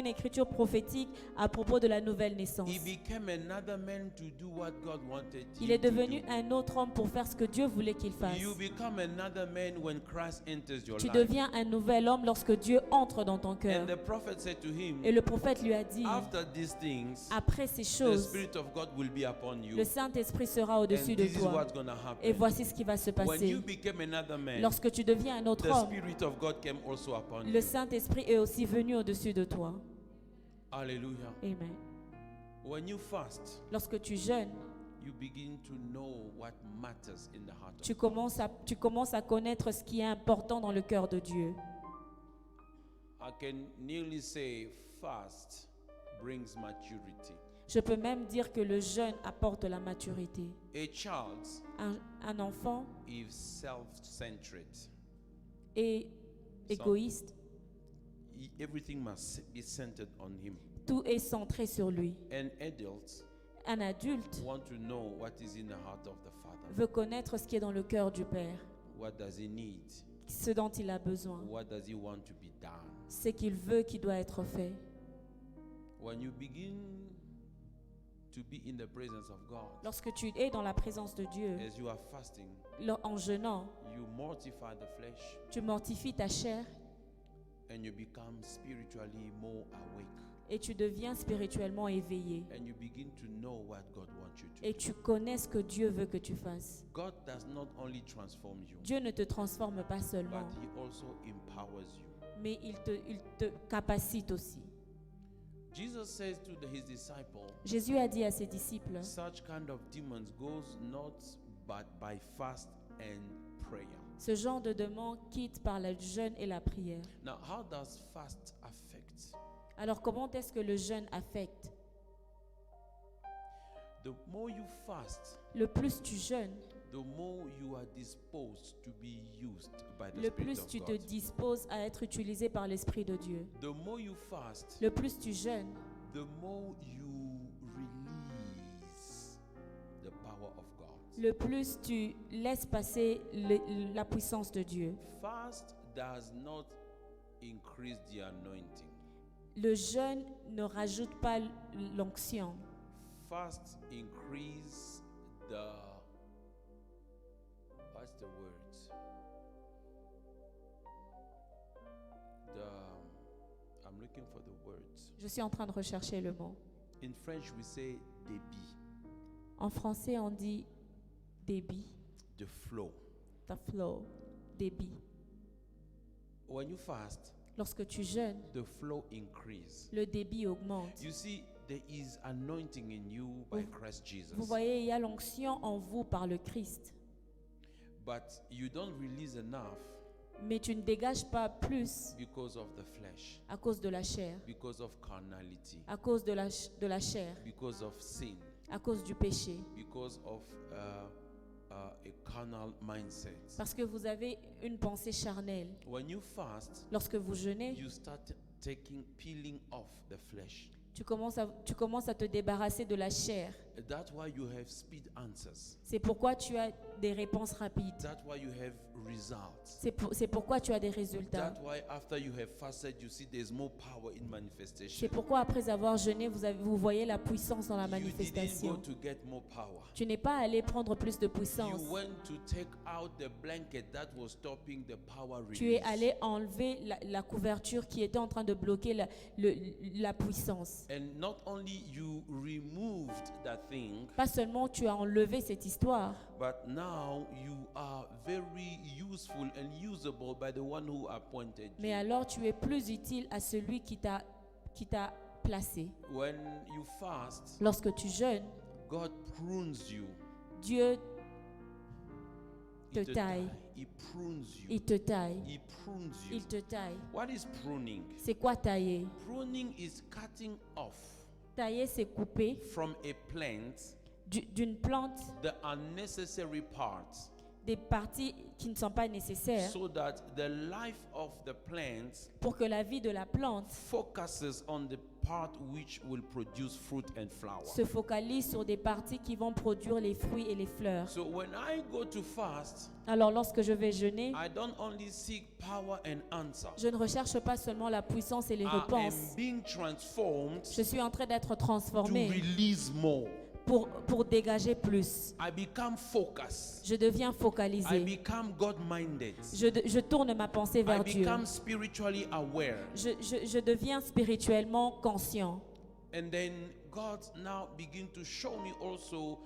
écriture prophétique à propos de la nouvelle naissance. He became another man to do what God wanted Il him est devenu to do. un autre homme pour faire ce que Dieu voulait qu'il fasse. You become another man when Christ enters your Tu life. deviens un nouvel homme lorsque Dieu entre dans ton cœur. And the prophet said to him, Et le prophète lui a dit, after these things, après ces the choses, Spirit of God will be upon you. le Saint-Esprit sera au-dessus And de this is toi. what's going to Et happen. voici ce qui va se When passer. you became another man, Lorsque tu deviens un autre the homme, Spirit of God came also upon le you. Saint-Esprit est aussi venu au-dessus de toi. Hallelujah. Amen. When you fast, Lorsque tu jeûnes, you begin to know what matters in the heart of tu commences à connaître ce qui est important dans le cœur de Dieu. I can nearly say fast brings maturity. Je peux même dire que le jeûne apporte la maturité. A child Un enfant is self-centered. est égoïste. Everything must be centered on him. Tout est centré sur lui. An adult Un adulte want to know what is in the heart of the father. veut connaître ce qui est dans le cœur du Père, What does he need? ce dont il a besoin, What does he want to be done? ce qu'il veut qui doit être fait. When you begin to be in the presence of God, Lorsque tu es dans la présence de Dieu, as you are fasting, en jeûnant, you mortify the flesh tu mortifies ta chair and you become spiritually more awake. et tu deviens spirituellement éveillé. And you begin to know what God wants you to Et do. tu connais ce que Dieu veut que tu fasses. God does not only transform you, Dieu ne te transforme pas but seulement, he also empowers you. mais il te capacite aussi. Jesus says to his disciples, Jésus a dit à ses disciples, such kind of demons goes not but by fast and prayer. ce genre de démon quitte par le jeûne et la prière. Now, how does fast affect? Alors comment est-ce que le jeûne affecte? The more you fast, Le plus tu jeûnes, the more you are disposed to be used by the le Spirit plus of tu te God. disposes à être utilisé par l'Esprit de Dieu. The more you fast, Le plus tu jeûnes, the more you release the power of God. le plus tu laisses passer la puissance de Dieu. Fast does not increase the anointing. Le jeûne ne rajoute pas l'onction. Fast increase the, what's the word? looking for the words. Je suis en train de rechercher le mot. In French, we say débit, En français, on dit débit, the flow. the flow, débit. When you fast, Lorsque tu jeûnes, the flow increase. le débit augmente. You see, there is anointing in you by Christ Jesus. Vous voyez, il y a l'onction en vous par le Christ. But you don't release enough Mais tu ne dégages pas plus because of the flesh, à cause de la chair, because of carnality, à cause de la chair, because of sin, à cause du péché. because of a carnal mindset. Parce que vous avez une pensée charnelle. When you fast, Lorsque vous jeûnez, you start peeling off the flesh. tu commences à te débarrasser de la chair. That's why you have speed answers. C'est pourquoi tu as des réponses rapides. That's why you have results. C'est pourquoi tu as des résultats. That's why after you have fasted, you see there's more power in C'est manifestation. pourquoi après avoir jeûné, vous voyez la puissance dans la You didn't go manifestation. to get more power. Tu n'es pas allé prendre plus de puissance. You went to take out the blanket that was stopping the power Tu es release. allé enlever la couverture qui était en train de bloquer la puissance. And not only you removed that thing, Pas seulement tu as enlevé cette histoire, but now you are very useful and usable by the one who appointed mais you. alors tu es plus utile à celui qui t'a placé. When you fast, Lorsque tu jeûnes, God prunes you. Dieu te He taille. He prunes you. Il te taille. He prunes you. Il te taille. What is pruning? C'est quoi tailler? Pruning is cutting off Tailler, c'est couper from a plant d'une plante the unnecessary parts des parties qui ne sont pas nécessaires so that the life of the plant pour que la vie de la plante focuses on the part which will produce fruit and flower. se focalise sur des parties qui vont produire les fruits et les fleurs. So when I go to fast, Alors lorsque je vais jeûner, I don't only seek power and answer. je ne recherche pas seulement la puissance et les I am réponses. being transformed Je suis en train d'être to transformé release more. pour dégager plus. I become focused. Je deviens I focalisé. become God-minded. Je tourne ma pensée I vers Dieu. become spiritually aware. Je deviens spirituellement conscient. And then God now begin to show me also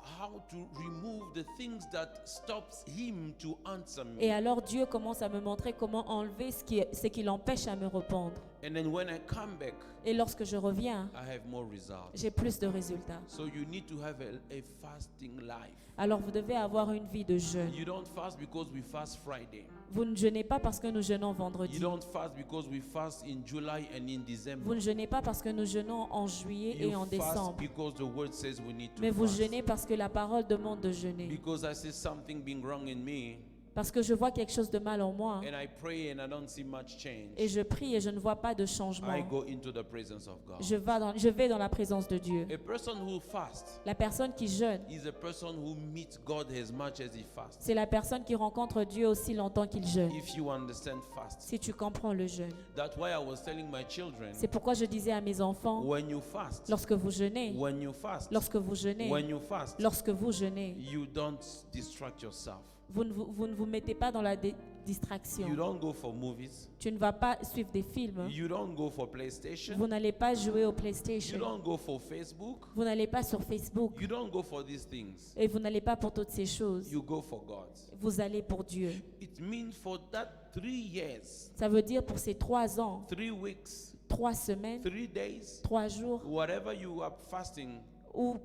how to remove the things that stops him to answer me. Et alors Dieu commence à me montrer comment enlever ce qui l'empêche à me répondre. And then when I come back, Et lorsque je reviens, I have more results. j'ai plus de résultats. So you need to have a fasting life. Alors vous devez avoir une vie de jeûne. You don't fast because we fast Friday. Vous ne jeûnez pas parce que nous jeûnons You vendredi. don't fast because we fast in July and in Vous December. ne jeûnez pas parce que nous jeûnons en juillet et en You fast décembre. because the word says we need to Mais vous fast. jeûnez parce que la parole demande de jeûner. Because I see something being wrong in me Parce que je vois quelque chose de mal en moi. and I pray and I don't see much change. Et je prie et je ne vois pas de changement. I go into the presence of God. Je vais dans la présence de Dieu. A person who fasts La personne qui jeûne, is a person who meets God as much as he fasts. c'est la personne qui rencontre Dieu aussi longtemps qu'il jeûne. If you understand fast. Si tu comprends le jeûne. That's why I was telling my children, C'est pourquoi je disais à mes enfants, when you fast, lorsque vous jeûnez, when you fast, lorsque vous jeûnez, when you fast, lorsque vous jeûnez, you don't distract yourself. vous ne vous mettez pas dans la distraction. You don't go for movies. Tu ne vas pas suivre des films. You don't go for PlayStation. Vous n'allez pas jouer au You PlayStation. don't go for Facebook. Vous n'allez pas sur Facebook. You don't go for these things. Et vous n'allez pas pour toutes ces choses. You go for God. Vous allez pour Dieu. It means for that 3 years, Ça veut dire pour ces 3 ans, 3 weeks, 3 semaines, 3 days, 3 jours, whatever you are fasting, ou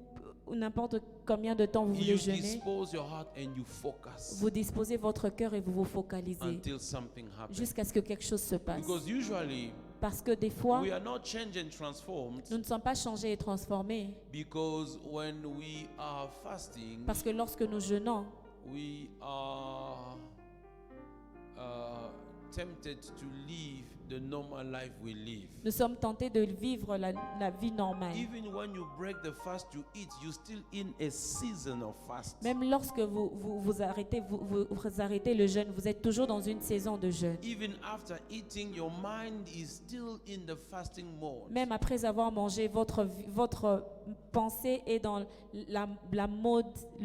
n'importe combien de temps vous voulez you jeûner, dispose your heart and you focus vous disposez votre cœur et vous vous focalisez until something happens. jusqu'à ce que quelque chose se passe. Because usually Parce que des fois, we are not changed and transformed nous ne sommes pas changés et transformés. because when we are fasting, Parce que lorsque nous jeûnons, we are tempted to live the normal life we live. nous sommes tentés de vivre la vie normale. Even when you break the fast you eat, you're still in a season of fast. Même lorsque vous arrêtez le jeûne, vous êtes toujours dans une saison de jeûne. Even after eating, your mind is still in the fasting mode. Même après avoir mangé, votre pensée est dans le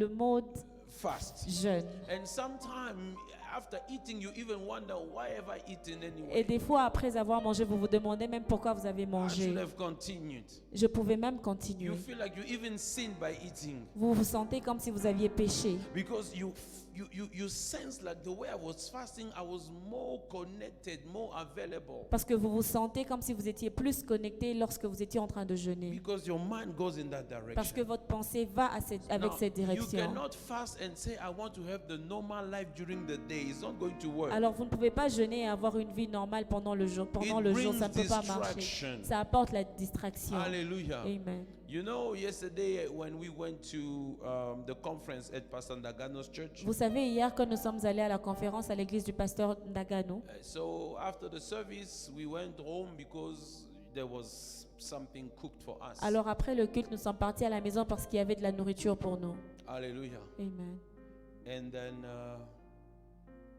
mode Fast. jeûne. And sometimes after eating, you even wonder why have I eaten Et anyway. des fois, après avoir mangé, vous vous demandez même pourquoi vous avez I mangé. should have continued. Je pouvais même You continuer. feel like you even sinned by eating Vous vous sentez comme si vous aviez péché. because you sense like the way I was fasting, I was more connected, more available. Parce que vous vous sentez comme si vous étiez plus connecté lorsque vous étiez en train de jeûner. Because your mind goes in that Parce que direction. votre pensée va avec Now, cette you direction. cannot fast and say, I want to have the normal life during the day. It's not going to work. Alors vous ne pouvez pas jeûner et avoir une vie normale pendant le jour. Pendant It le jour, brings ça ne peut pas marcher. distraction. Ça apporte la distraction. Hallelujah. Amen. You know, yesterday when we went to the conference at Pastor Ndagano's church, Vous savez, hier, quand nous sommes allés à la conférence à l'église du pasteur Ndagano, so after the service, we went home because there was something cooked for us. alors après le culte, nous sommes partis à la maison parce qu'il y avait de la nourriture pour nous. Hallelujah. Amen. And then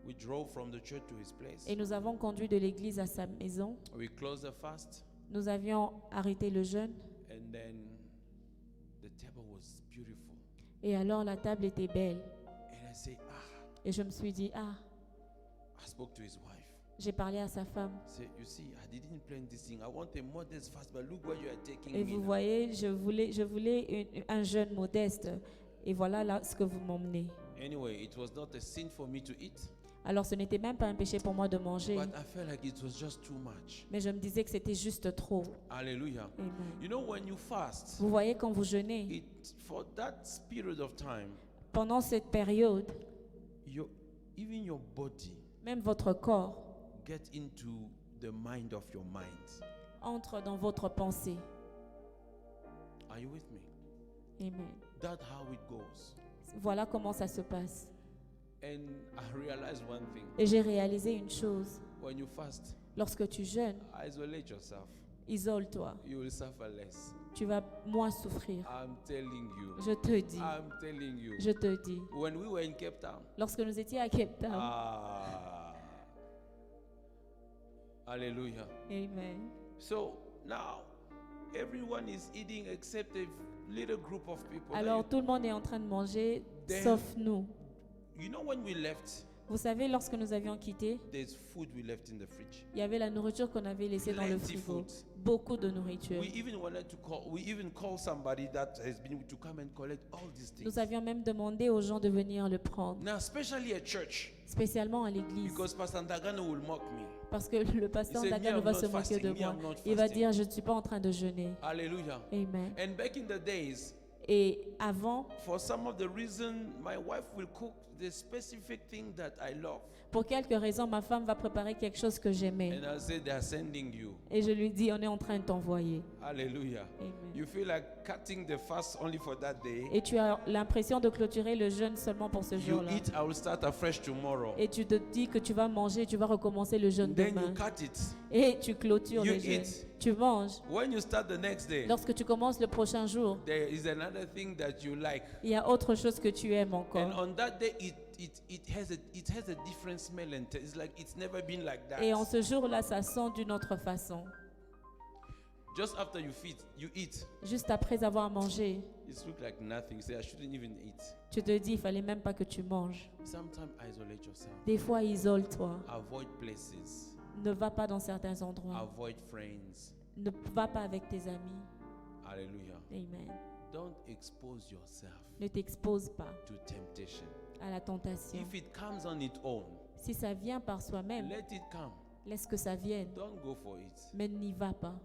we drove from the church to his place. Et nous avons conduit de l'église à sa maison. We closed the fast, Nous avions arrêté le jeûne. and then the table was beautiful. Et alors la table était belle. And I say, Et je me suis dit, ah, I spoke to his wife. j'ai parlé à sa femme. Say, you see, I didn't plan this thing. I want a modest fast, but look where you are taking Et me. vous now." voyez, je voulais un jeûne modeste. Et voilà là ce que vous m'emmenez. Anyway, it was not a sin for me to eat, Alors ce n'était même pas un péché pour moi de manger. but I felt like it was just too much. Mais je me disais que c'était juste trop. Hallelujah. Amen. You know, when you fast, Vous voyez, quand vous jeûnez, for that period of time, pendant cette période, even your body même votre corps get into the mind of your mind. entre dans votre pensée. Are you with me? Amen. That's how it goes. Voilà comment ça se passe. And I realized one thing. Et j'ai réalisé une chose. When you fast, Lorsque tu jeûnes, isolate yourself. isole-toi. You will suffer less. Tu vas moins souffrir. I'm telling you. Je te dis. I'm telling you. Je te dis. When we were in Cape Town, Lorsque nous étions à Cape Town. hallelujah. Amen. So now everyone is eating except a little group of people. Alors tout le monde est en train de manger, Then- sauf nous. You know, when we left, Vous savez, lorsque nous avions quitté, there's food we left in the fridge. il y avait la nourriture qu'on avait laissée dans le Plenty frigo. food. Beaucoup de nourriture. We even wanted to call. We even called somebody that has been to come and collect all these things. Nous avions même demandé aux gens de venir le prendre, Now, especially at church, spécialement à l'église. because Pastor Ndagano will mock me. Parce que le pasteur He said, Ndagano "Me, va I'm se not moquer de fasting. Me, moi. I'm not Il va fasting." dire, je ne suis pas en train de jeûner. Hallelujah. Amen. And back in the days, Et avant, for some of the reason, my wife will cook the specific thing that I love, pour quelques raisons, ma femme va préparer quelque chose que j'aimais. and I'll say they are sending you. Et je lui dis, on est en train de t'envoyer. Hallelujah. Amen. You feel like cutting the fast only for that day. Et tu as l'impression de clôturer le jeûne seulement pour ce You jour-là. eat, I will start afresh tomorrow. Et tu te dis que tu vas manger, tu vas recommencer le jeûne Then demain. you cut it. Et tu clôtures You le jeûne. eat. Tu manges. When you start the next day, Lorsque tu commences le prochain jour, there is another thing that you like. il y a autre chose que tu aimes And encore. on that day, it has a different smell and taste. It's like it's never been like that. Et en ce jour-là, ça sent d'une autre façon. Just after you eat, Juste après avoir mangé, it looks like nothing. You say, I shouldn't even eat. tu te dis, il fallait même pas que tu manges. Sometimes isolate yourself. Des fois, isole-toi. Avoid places. Ne va pas dans certains endroits. Avoid friends. Ne va pas avec tes amis. Hallelujah. Amen. Don't expose yourself Ne t'expose pas to temptation. à la tentation. If it comes on its own, Si ça vient par soi-même, let it come. laisse que ça vienne. Don't go for it. Mais n'y va pas.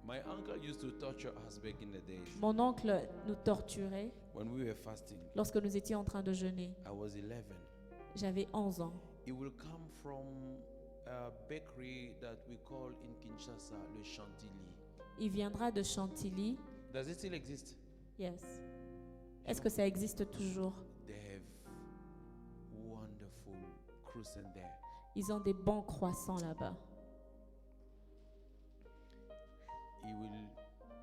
My uncle used to torture us back in the days Mon oncle nous torturait when we were fasting. lorsque nous étions en train de jeûner. I was 11. J'avais 11 ans. It will come from a bakery that we call in Kinshasa, le Chantilly. Il viendra de Chantilly. Does it still exist? Yes. Est-ce que ça existe toujours? They have wonderful croissants there. Ils ont des bons croissants là-bas. He will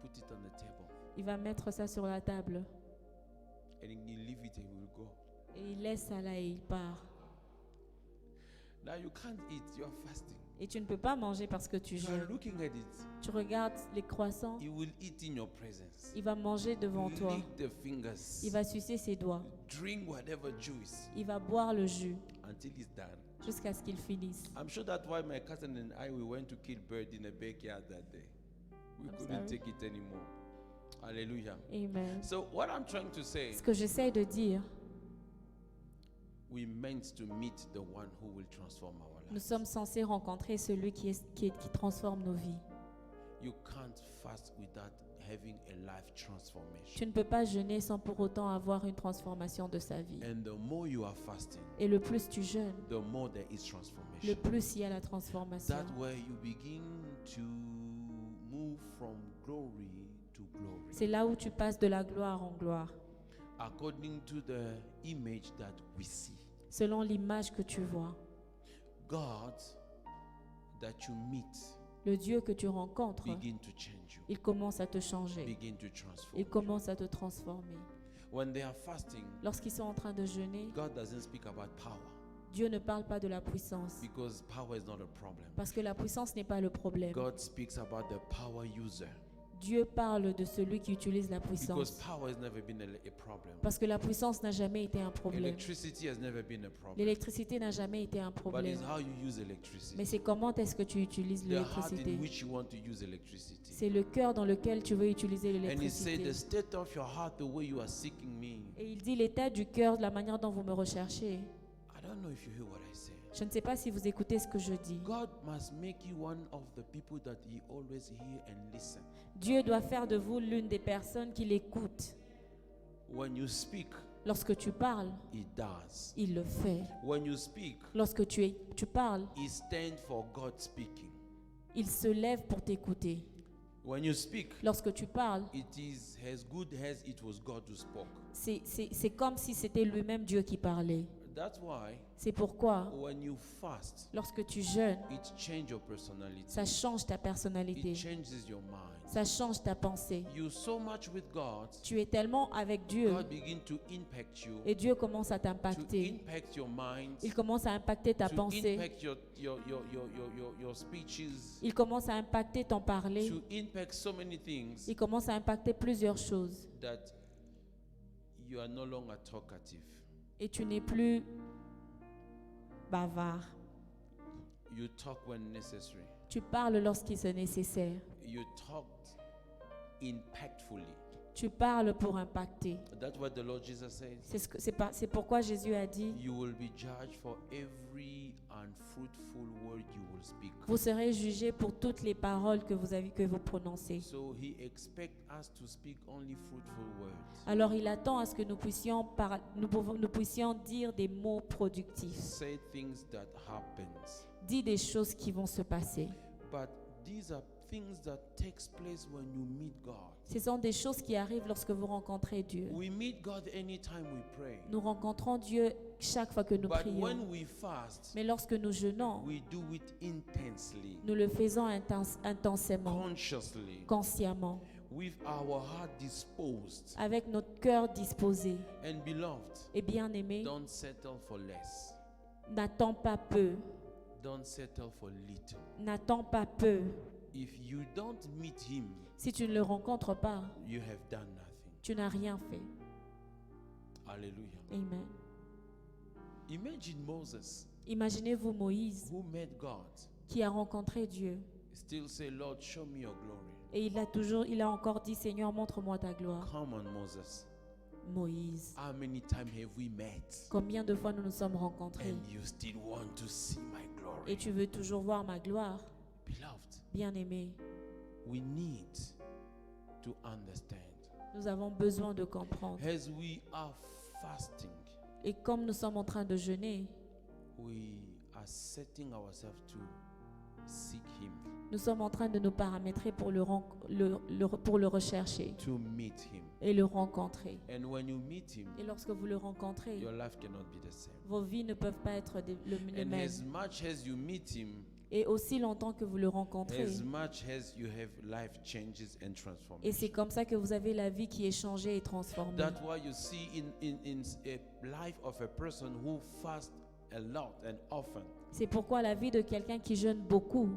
put it on the table Il va mettre ça sur la table and he leave it and he will go. et il laisse ça là et il part. Now you can't eat, you are fasting. Et tu ne peux pas manger parce que tu You are jeûnes. looking at it. Tu regardes les croissants, He will eat in your presence. il va manger devant toi. Lick the fingers. Il va sucer ses doigts. Drink whatever juice Il va boire le jus until it's done. jusqu'à ce qu'il finisse. I'm sure that's why my cousin and I we went to kill bird in the backyard that day. We I'm couldn't sorry? take it anymore. Hallelujah. Amen. So what I'm trying to say, Ce que j'essaie de dire, we meant to meet the one who will transform our nous lives. sommes censés rencontrer celui qui transforme nos vies. You can't fast without having a life transformation. Tu ne peux pas jeûner sans pour autant avoir une transformation de sa vie. And the more you are fasting, Et le plus tu jeûnes, the more there is le transformation. plus il y a la transformation. That way you begin to move from glory to glory. C'est là où tu passes de la gloire en gloire, According to the image that we see. selon l'image que tu vois. God that you meet Le Dieu que tu rencontres, begin to change you, il commence à te changer. begin to transform Il you. commence à te transformer. When they are fasting, Lorsqu'ils sont en train de jeûner, God doesn't speak about power Dieu ne parle pas de la puissance. because power is not a problem. Parce que la puissance n'est pas le problème. God speaks about the power user Dieu parle de celui qui utilise la because puissance. power has never been a problem. Parce que la puissance n'a jamais été un problème. Electricity has never been a problem. L'électricité n'a jamais été un But problème. it's how you use electricity. Mais c'est comment est-ce que tu utilises The heart in l'électricité. which you want to use electricity. C'est le cœur dans lequel tu veux utiliser And he said, l'électricité. the state of your heart, the way you are seeking me. Et il dit l'état du cœur, de la manière dont vous me recherchez. I don't know if you hear what I say. Je ne sais pas si vous écoutez ce que je dis. God must make you one of the people that he always hear and listen. Dieu doit faire de vous l'une des personnes qui l'écoutent. When you speak, Lorsque tu parles, he does. il le fait. When you speak, Lorsque tu parles, he stands for God speaking. il se lève pour t'écouter. When you speak, Lorsque tu parles, it is as good as it was God who spoke. c'est comme si c'était lui-même Dieu qui parlait. That's why C'est pourquoi, when you fast, lorsque tu jeûnes, it changes your personality. ça change ta personnalité. It changes your mind. Ça change ta pensée. You so much with God, Tu es tellement avec Dieu God begin to impact you, et Dieu commence à to t'impacter. impact your mind, Il commence à impacter ta to pensée. impact your speeches, Il commence à impacter ton parler. to impact so many things Il commence à impacter plusieurs choses. that you are no longer talkative. Et tu n'es plus bavard. You talk when necessary. Tu parles lorsqu'il est nécessaire. You talked impactfully. Tu parles pour impacter. That's what the Lord Jesus says. C'est pourquoi Jésus a dit, You will be judged for every unfruitful word you will speak. vous serez jugés pour toutes les paroles que vous prononcez. So he expects us to speak only fruitful words. Alors il attend à ce que nous puissions dire des mots productifs. Say things that happens. Dis des choses qui vont se passer. But these are things that takes place when you meet God. Ce sont des choses qui arrivent lorsque vous rencontrez Dieu. We meet God anytime we pray. Nous rencontrons Dieu chaque fois que nous But prions. when we fast, Mais lorsque nous jeûnons, we do it intensely, nous le faisons intensément, consciously, consciemment, with our heart disposed. avec notre cœur disposé. And beloved, Et bien-aimé, don't settle for less. n'attends pas peu. Don't settle for little. N'attends pas peu. If you don't meet him, Si tu ne le rencontres pas, you have done nothing. tu n'as rien fait. Hallelujah. Amen. Imagine Moses, Imaginez-vous Moïse who met God, qui a rencontré Dieu. still say, Lord, show me your glory. Et il a encore dit, Seigneur, montre-moi ta gloire. Come on, Moses. Moïse, How many times have we met? combien de fois nous nous sommes rencontrés And you still want to see my et glory. tu veux toujours voir ma gloire? Beloved, Bien-aimé, we need to understand. nous avons besoin de comprendre. As we are fasting, Et comme nous sommes en train de jeûner, we are setting ourselves to seek him, nous sommes en train de nous paramétrer pour le rechercher to meet him. et le rencontrer. And when you meet him, Et lorsque vous le rencontrez, your life cannot be the same. vos vies ne peuvent pas être les And mêmes. as much as you meet him, Et aussi longtemps que vous le rencontrez. as much as you have life changes and Et c'est transformation. comme ça que vous avez la vie qui est changée et transformée. That's why you see in a life of a person who fasts a lot and often, C'est pourquoi la vie de quelqu'un qui jeûne beaucoup,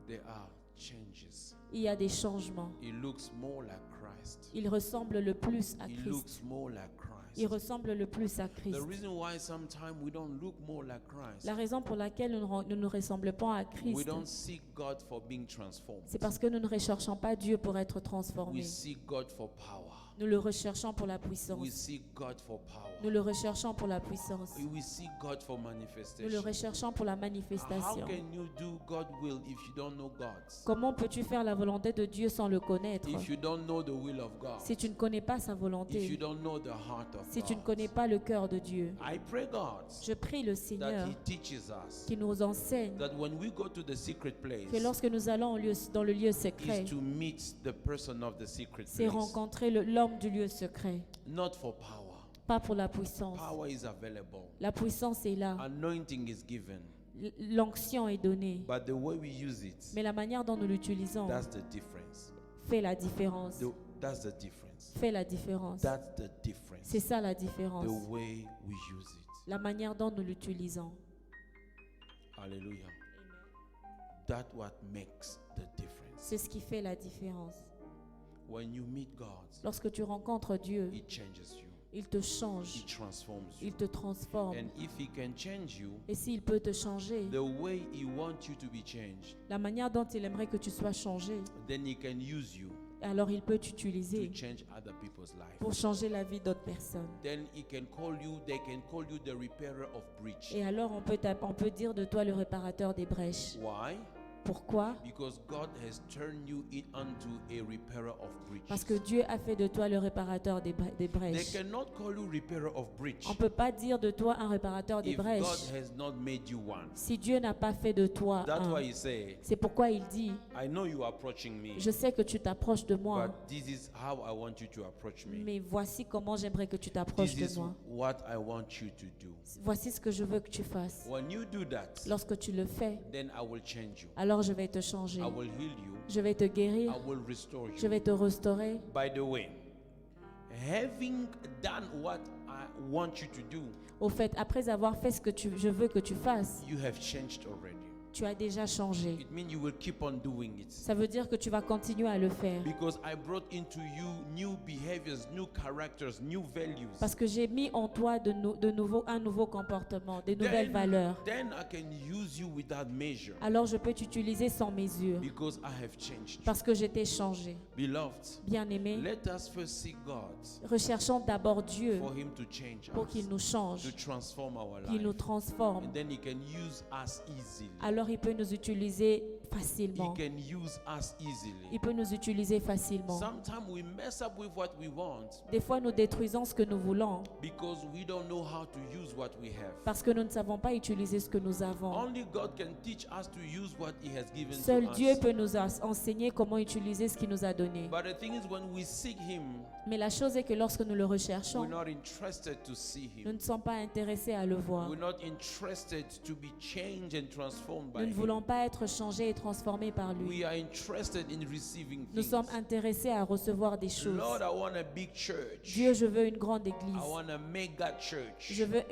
there are changes. il y a des changements. He looks more like Christ. Il ressemble le plus à He Christ. looks more like Il Christ. ressemble le plus à Christ. The reason why sometimes we don't look more like Christ, La raison pour laquelle nous ne nous ressemblons pas à we Christ, don't seek God for being transformed. c'est parce que nous ne recherchons pas Dieu pour être transformés. We seek God for power. Nous le recherchons pour la We puissance. seek God for power. Nous le recherchons pour la puissance. We seek God for Nous le manifestation. recherchons pour la How manifestation. can you do God's will if you don't know God's? Comment peux-tu faire la volonté de Dieu sans le connaître? If you don't know the will of God, Si tu ne connais pas sa if you volonté, don't know the heart of si tu ne God, connais pas le cœur de Dieu, I pray God je prie le that Seigneur He teaches us qui nous enseigne that when we go to the secret place, que lorsque nous allons dans le lieu is secret, to meet the person of the secret c'est place, rencontrer l'homme du lieu secret, not for power. pas pour la puissance. Power is available. La puissance est là, Anointing is given, l'onction est donnée, but the way we use it, mais la manière dont nous l'utilisons that's the difference. fait la différence. That's the difference. Fait la différence. That's the difference. C'est ça la The différence. way we use it. La manière dont nous l'utilisons. Hallelujah. That's what makes the difference. C'est ce qui fait la différence. When you meet God, Lorsque tu rencontres Dieu, He changes you. il te He change, transforms you. il te transforme. And if He can change you, Et s'il peut te changer, the way He wants you to be changed, la manière dont il aimerait que tu sois changé, then He can use you alors il peut to t'utiliser change other people's life. pour changer la vie d'autres personnes. Then He can call you, they can call you the repairer of breach. Et alors on peut dire de toi le réparateur des brèches. Why? Pourquoi? Because God has turned you unto a repairer of breach. Parce que Dieu a fait de toi le réparateur des They brèches. cannot call you repairer of breach On ne peut pas dire de toi un réparateur des if God brèches has not made you one. si Dieu n'a pas fait de toi That's un. why He say, C'est pourquoi il dit, I know you are approaching me, je sais que tu t'approches de moi, but this is how I want you to approach me. mais voici comment j'aimerais que tu t'approches This de is moi. what I want you to do. Voici ce que je veux que tu fasses. When you do that, Lorsque tu le fais, then I will change you. alors je vais te changer. I will heal you. Je vais te guérir. I will restore Je you. vais te restaurer. By the way, having done what I want you to do, Au fait, après avoir fait ce que je veux que tu fasses, you have changed already. tu as déjà changé. It means you will keep on doing it. Ça veut dire que tu vas continuer à le faire. Because I brought into you new behaviors, new characters, new values. Parce que j'ai mis en toi un nouveau comportement, des nouvelles valeurs. Then I can use you without measure. Alors je peux t'utiliser sans mesure. Because I have changed you. Parce que je t'ai changé. Beloved, Bien-aimé, let us first seek God recherchons d'abord Dieu for Him to change pour us, qu'il nous change, to transform our qu'il nous life. transforme. And then He can use us easily. Alors il peut nous utiliser He facilement. can use us easily. Il peut nous utiliser facilement. Sometimes we mess up with what we want Des fois, nous détruisons ce que nous voulons because we don't know how to use what we have. parce que nous ne savons pas utiliser ce que nous avons. Only God can teach us to use what He has given Seul to Dieu us. peut nous enseigner comment utiliser ce qu'il nous a donné. But the thing is, when we seek Him, Mais la chose est que lorsque nous le we're recherchons, not interested to see nous Him. ne sommes pas intéressés à le voir. We're not interested to be changed and transformed by Nous ne Him. voulons pas être changés et transformés par lui. We are interested in receiving Nous things. sommes intéressés à recevoir des choses. Lord, I want a big church. Dieu, je veux une grande I église. want a mega church. Je veux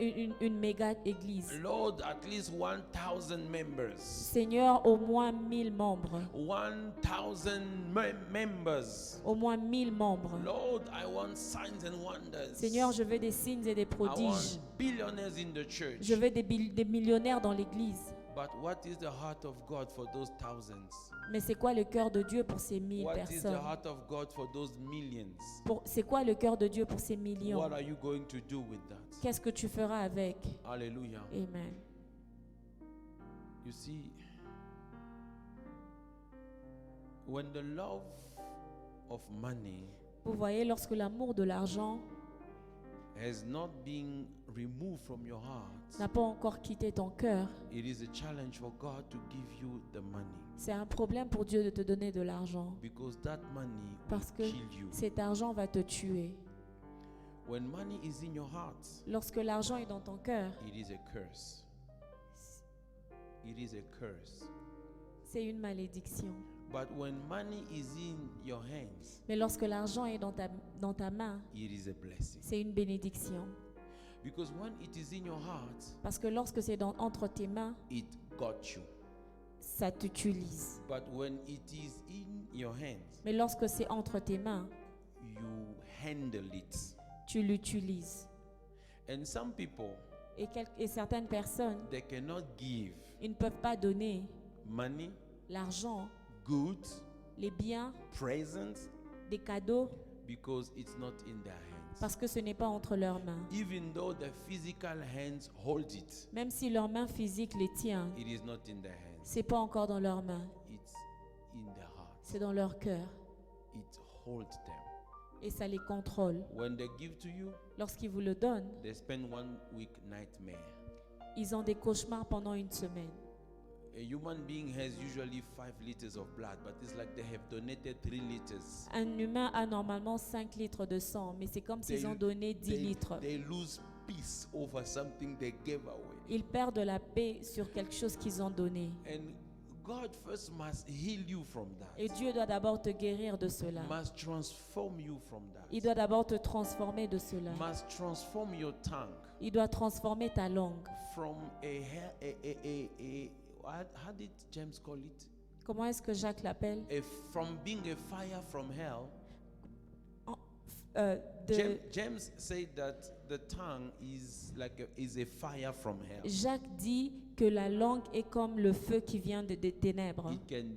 une méga église. Lord, at least 1,000 members. Seigneur, au moins 1000 membres. 1,000 members. Au moins 1000 membres. Lord, I want signs and wonders. Seigneur, je veux des signes et des I prodiges. want billionaires in the church. Je veux des millionnaires dans l'église. But what is the heart of God for those thousands? Mais c'est quoi le cœur de Dieu pour ces 1000 What is the personnes? heart of God for those millions? C'est quoi le cœur de Dieu pour ces millions? What are you going to do with that? Qu'est-ce que tu feras avec? Hallelujah. Amen. You see, when the love of money Vous voyez, lorsque l'amour de l'argent has not been removed from your heart, n'a pas encore quitté ton cœur, it is a challenge for God to give you the money, c'est un problème pour Dieu de te donner de l'argent. because that money will Parce que kill you. cet argent va te tuer. When money is in your heart, Lorsque l'argent est dans ton cœur, it is a curse. It is a curse. c'est une malédiction. But when money is in your hands, Mais lorsque l'argent est dans ta main, it is a blessing. c'est une bénédiction. Because when it is in your heart, Parce que lorsque c'est entre tes mains, it got you. ça t'utilise. But when it is in your hands, Mais lorsque c'est entre tes mains, you handle it. tu l'utilises. And some people, Et certaines personnes, they cannot give ils ne peuvent pas donner money, l'argent, goods, les biens, presents, des cadeaux, because it's not in their hands. parce que ce n'est pas entre leurs mains. Even though the physical hands hold it, Même si leur main physique les tient, it is not in their hands. c'est pas encore dans leurs mains, It's in their heart. c'est dans leur cœur. It holds them. Et ça les contrôle. When they give to you, Lorsqu'ils vous le donnent, they spend 1 week nightmare. ils ont des cauchemars pendant une semaine. A human being has usually 5 liters of blood, but it's like they have donated 3 liters. Un humain a normalement 5 litres de sang, mais c'est comme s'ils ont donné 10 litres. They lose peace over something they gave away. Ils perdent la paix sur quelque chose qu'ils ont donné. And God first must heal you from that. Et Dieu doit d'abord te guérir de cela. Must transform you from that. Il doit d'abord te transformer de cela. Must transform your tongue Il doit transformer ta langue. from how did James call it? Comment est-ce que Jacques l'appelle? From being a fire from hell. De- James said that the tongue is a fire from hell. Jacques dit que la langue est comme le feu qui vient des ténèbres. It can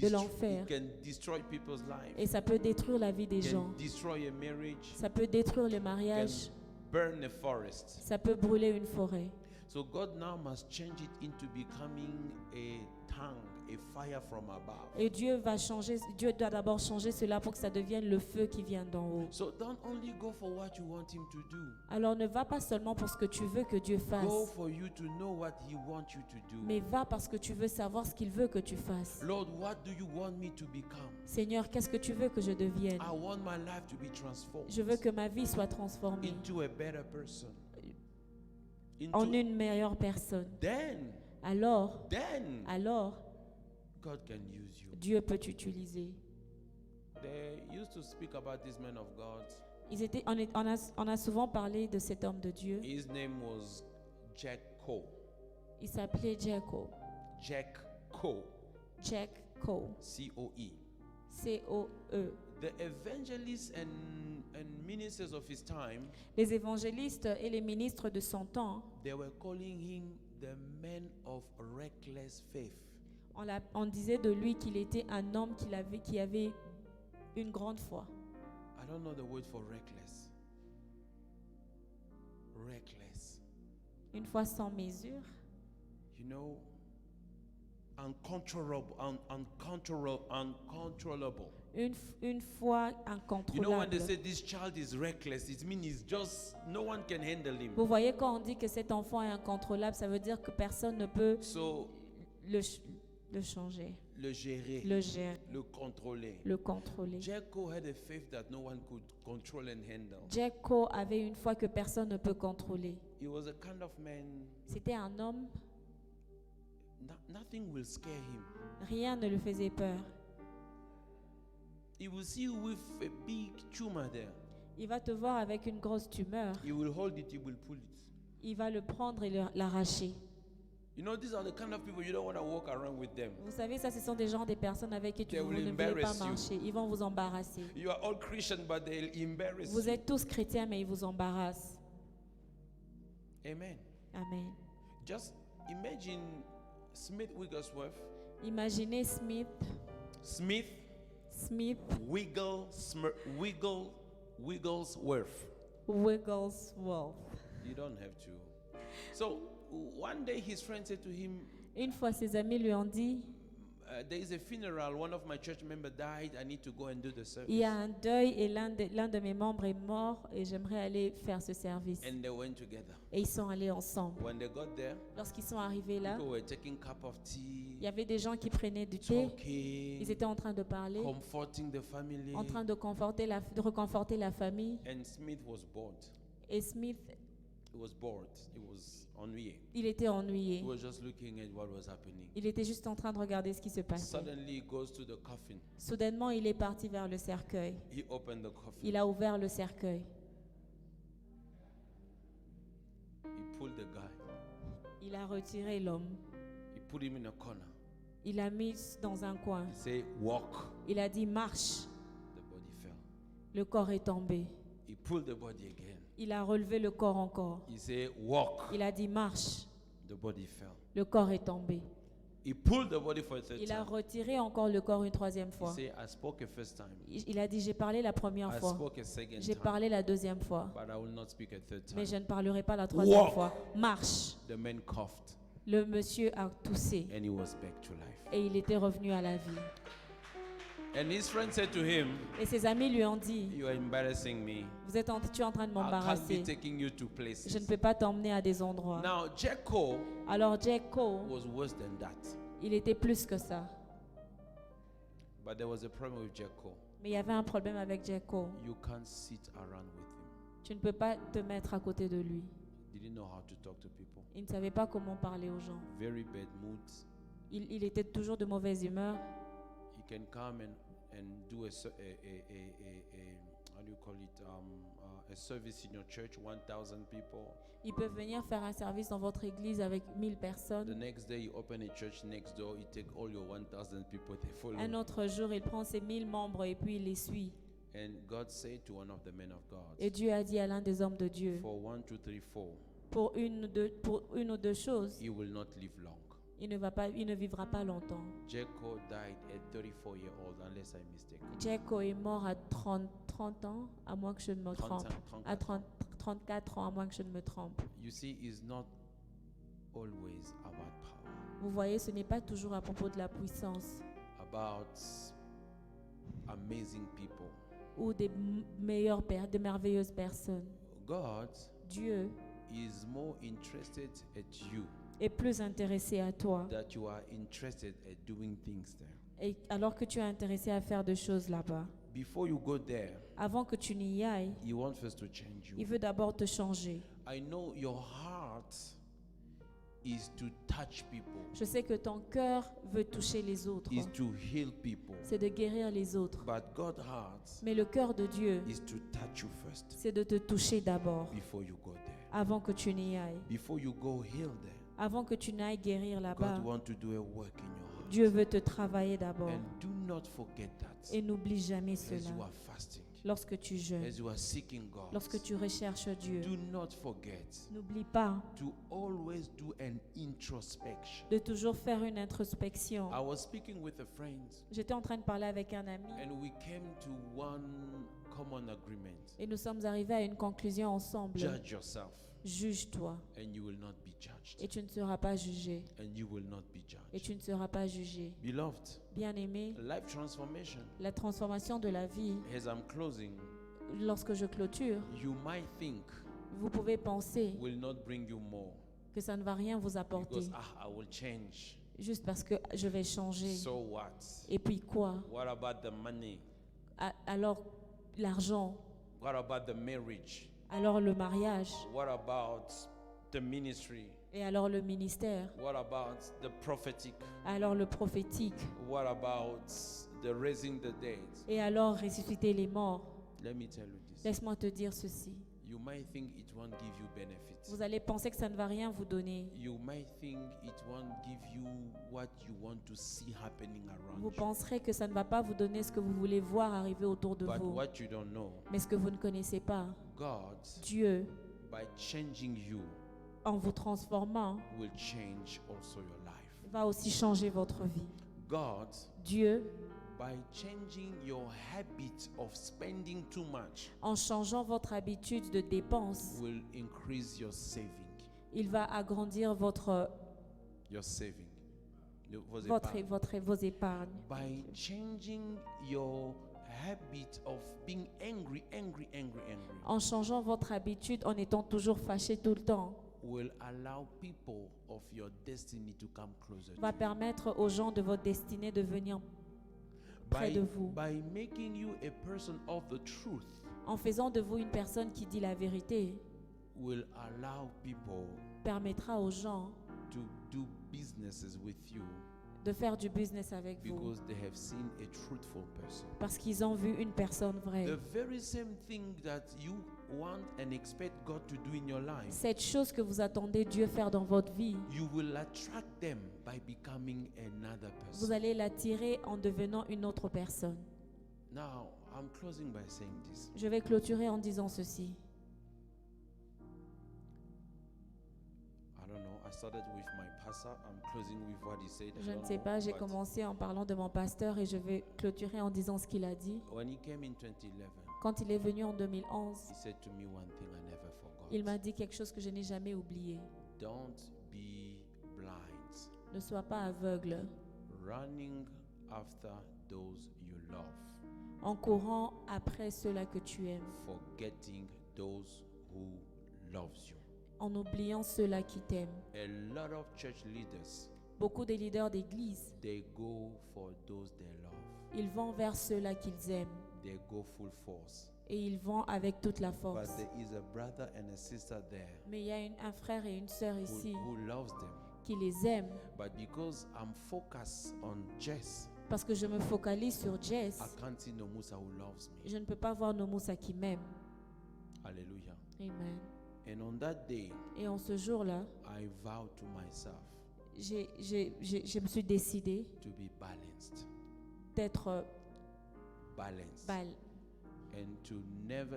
De l'enfer. It can destroy people's lives. Et ça peut détruire la vie des It gens. can destroy a marriage. Ça peut détruire le It mariage. can burn a forest. Ça peut brûler une forêt. So God now must change it into becoming a tongue, a fire from above. Et Dieu doit d'abord changer cela pour que ça devienne le feu qui vient d'en haut. So don't only go for what you want Him to do. Alors ne va pas seulement pour ce que tu veux que Dieu Go fasse, for you to know what He wants you to do. mais va parce que tu veux savoir ce qu'il veut que tu fasses. Lord, what do you want me to become? Seigneur, qu'est-ce que tu veux que je devienne? I want my life to be transformed Je veux que ma vie soit transformée into a better person. en une meilleure personne. Then Alors, God can use you. Dieu peut t'utiliser. They used to speak about this man of God. On a souvent parlé de cet homme de Dieu. His name was Jack Coe. Il s'appelait Jacko. Jack Coe. Jack Coe. C-O-E. C-O-E. The evangelists and ministers of his time, Les évangélistes et les ministres de son temps, they were calling him the man of reckless faith. on disait de lui qu'il était un homme qui avait une grande foi. I don't know the word for reckless. Reckless. Une foi sans mesure. You know, uncontrollable. Uncontrollable. Une foi You know, when they incontrôlable. say this child is reckless, it means he's just, no one can handle him. Vous voyez, quand on dit que cet enfant est incontrôlable, ça veut dire que personne ne peut So, le changer, le gérer, le gérer, le contrôler. le contrôler. Jericho had a faith that no one could control and handle. Jacko avait une foi que personne ne peut contrôler. He was a kind of man, C'était un homme, nothing will scare him. rien ne lui faisait peur. He will see you with a big tumor there. Il va te voir avec une grosse tumeur. He will hold it, he will pull it. Il va le prendre et l'arracher. You know, these are the kind of people you don't want to walk around with them. Vous savez, ça, ce sont des gens, des personnes avec qui They vous will ne voulez pas embarrass you. marcher. Ils vont vous embarrasser. You are all Christian, but they'll embarrass Vous you. êtes tous chrétiens, mais ils vous embarrassent. Amen. Amen. Just imagine Smith Wigglesworth. Imaginez Smith Wigglesworth. Wigglesworth. You don't have to. So one day his friend said to him, Une fois, ses amis lui ont dit, there is a funeral. One of my church members died. I need to go and do the service. il y a un deuil et l'un de mes membres est mort et j'aimerais aller faire ce service. And they went together. Et ils sont allés ensemble. When they got there, Lorsqu'ils sont arrivés là, people were taking cup of il y tea, avait des gens qui prenaient du thé. Ils talking, étaient en train de parler, comforting the family. en train de reconforter la famille. And Smith was bored. Et Smith, He was bored. He was ennuyé. il était ennuyé. He was just looking at what was happening. Il était juste en train de regarder ce qui se passait. Suddenly, he goes to the coffin. Soudainement, il est parti vers le cercueil. He opened the coffin. Il a ouvert le cercueil. the guy. Il a retiré l'homme. He put him in a corner. Il l'a mis dans un coin. He said, walk. Il a dit marche. The body fell. Le corps est tombé. He pulled the body again. Il a relevé le corps encore. He said, walk. Il a dit marche. The body fell. Le corps est tombé. He pulled the body for a third Il a time. retiré encore le corps une troisième He fois. said, I spoke a first time. Il a dit j'ai parlé la première I fois. spoke a second J'ai time. parlé la deuxième fois. But I will not speak a third time. Mais je ne parlerai pas la troisième Walk. fois. Marche. The man coughed Le monsieur a toussé and he was back to life. et il était revenu à la vie. And his friend said to him, Et ses amis lui ont dit, you are embarrassing me. tu es en train de I can't be m'embarrasser. taking you to Je places. ne peux pas t'emmener à des endroits. Now, Jericho Alors Jericho, was worse than that. il était plus que ça. But there was a problem with Jericho. Mais il y avait un problème avec Jericho. You can't sit around with him. Tu ne peux pas te mettre à côté de lui. He didn't know how to talk to people. Il ne savait pas comment parler aux gens. Very bad moods. Il était toujours de mauvaise humeur. He can come and do how do you call it, a service in your church, 1,000 people. Il peut venir faire un service dans votre église avec 1000 The personnes. next day, you open a church next door, you take all your 1,000 people, they follow. Un autre jour, il prend ses 1000 membres et puis il les suit. And God said to one of the men of God, Et Dieu a dit à l'un des hommes de Dieu, for 1, 2, 3, 4, pour une ou deux choses, he will not live long. il ne vivra pas longtemps. Jericho died at 34 years old, unless I'm mistaken. Jericho est mort à 30 ans, à moins que je ne me trompe. 35, À 34 ans, à moins que je ne me trompe. You see, it's not always about power, Vous voyez, ce n'est pas toujours à propos de la puissance about amazing people. ou des des merveilleuses personnes. God Dieu is more interested at you est plus intéressé à toi, that you are interested at doing things there. et alors que tu es intéressé à faire des choses là-bas. Before you go there, Avant que tu n'y ailles, He wants first to change il you. veut d'abord te changer. I know your heart is to touch people, Je sais que ton cœur veut toucher les autres, is to heal people. c'est de guérir les autres. But God's heart Mais le cœur de Dieu, is to touch you first c'est de te toucher d'abord, before you go there. avant que tu n'y ailles. Before you go heal there, Avant que tu n'ailles guérir là-bas, God wants to do a work in your heart. Dieu veut te travailler d'abord. And do not forget that Et n'oublie jamais as you cela. are fasting, Lorsque tu jeûnes, as you are seeking God, lorsque tu recherches Dieu, do not forget n'oublie pas to always do an introspection. de toujours faire une introspection. I was speaking with a friend J'étais en train de parler avec un ami and we came to one common agreement. et nous sommes arrivés à une conclusion ensemble. Judge yourself Juge-toi and you will not be judged. et tu ne seras pas jugé. And you will not be Et judged. tu ne seras pas jugé. Beloved, Bien-aimé, life transformation, la transformation de la vie, as I'm closing, lorsque je clôture, you might think vous pouvez penser will not bring you more que ça ne va rien vous apporter, because I will change. juste parce que je vais changer. So what? Et puis quoi? What about the money? Alors l'argent, What about the marriage? alors le mariage, What about the ministry? et alors le ministère, What about the prophetic? alors le prophétique, What about the raising the dead? et alors ressusciter les morts. Let me tell you this. Laisse-moi te dire ceci. You might think it won't give you benefits. Vous allez penser que ça ne va rien vous donner. You might think it won't give you what you want to see happening around Vous you. penserez que ça ne va pas vous donner ce que vous voulez voir arriver autour de But vous. what you don't know, Mais ce que vous ne connaissez pas, God, Dieu, by changing you, en vous transformant, will change also your life. va aussi changer votre vie. God, Dieu, by changing your habit of spending too much, en changeant votre habitude de dépense, will increase your saving. il va agrandir Your saving. vos épargnes. By changing your habit of being angry, En changeant votre habitude, en étant toujours fâché tout le temps, will allow people of your destiny to come closer va to you. permettre aux gens de votre destinée de venir près de vous. By making you a person of the truth, En faisant de vous une personne qui dit la vérité, will allow people permettra aux gens to do businesses with you de faire du business avec vous. because they have seen a truthful person. Parce qu'ils ont vu une personne vraie. The very same thing that you want and expect God to do in your life, Cette chose que vous attendez Dieu faire dans votre vie, you will attract them by becoming another vous person. allez l'attirer en devenant une autre personne. Now, I'm closing by saying this. Je vais clôturer en disant ceci. I don't know. I started with my pastor. I'm closing with what he said. I Je ne don't sais know, pas, j'ai but commencé en parlant de mon pasteur et je vais clôturer en disant ce qu'il a dit. when he came in 2011, Quand il est venu en 2011, he said to me one thing I never forgot. il m'a dit quelque chose que je n'ai jamais oublié. Don't be blind, Ne sois pas aveugle running after those you love, en courant après ceux-là que tu aimes, forgetting those who loves you. en oubliant ceux-là qui t'aiment. A lot of church leaders, Beaucoup des leaders d'église, they go for those they love. ils vont vers ceux-là qu'ils aiment They go full force. et ils vont avec toute la But force. there is a brother and a sister there Mais il y a un frère et une sœur ici who loves them. qui les aiment But because I'm focused on Jess, parce que je me focalise sur I Jess. can't see no Musa who loves me. Je ne peux pas voir Nomusa qui m'aime. Hallelujah. Amen. And on that day, Et en ce jour-là, I vowed to myself je me suis décidée to be balanced. d'être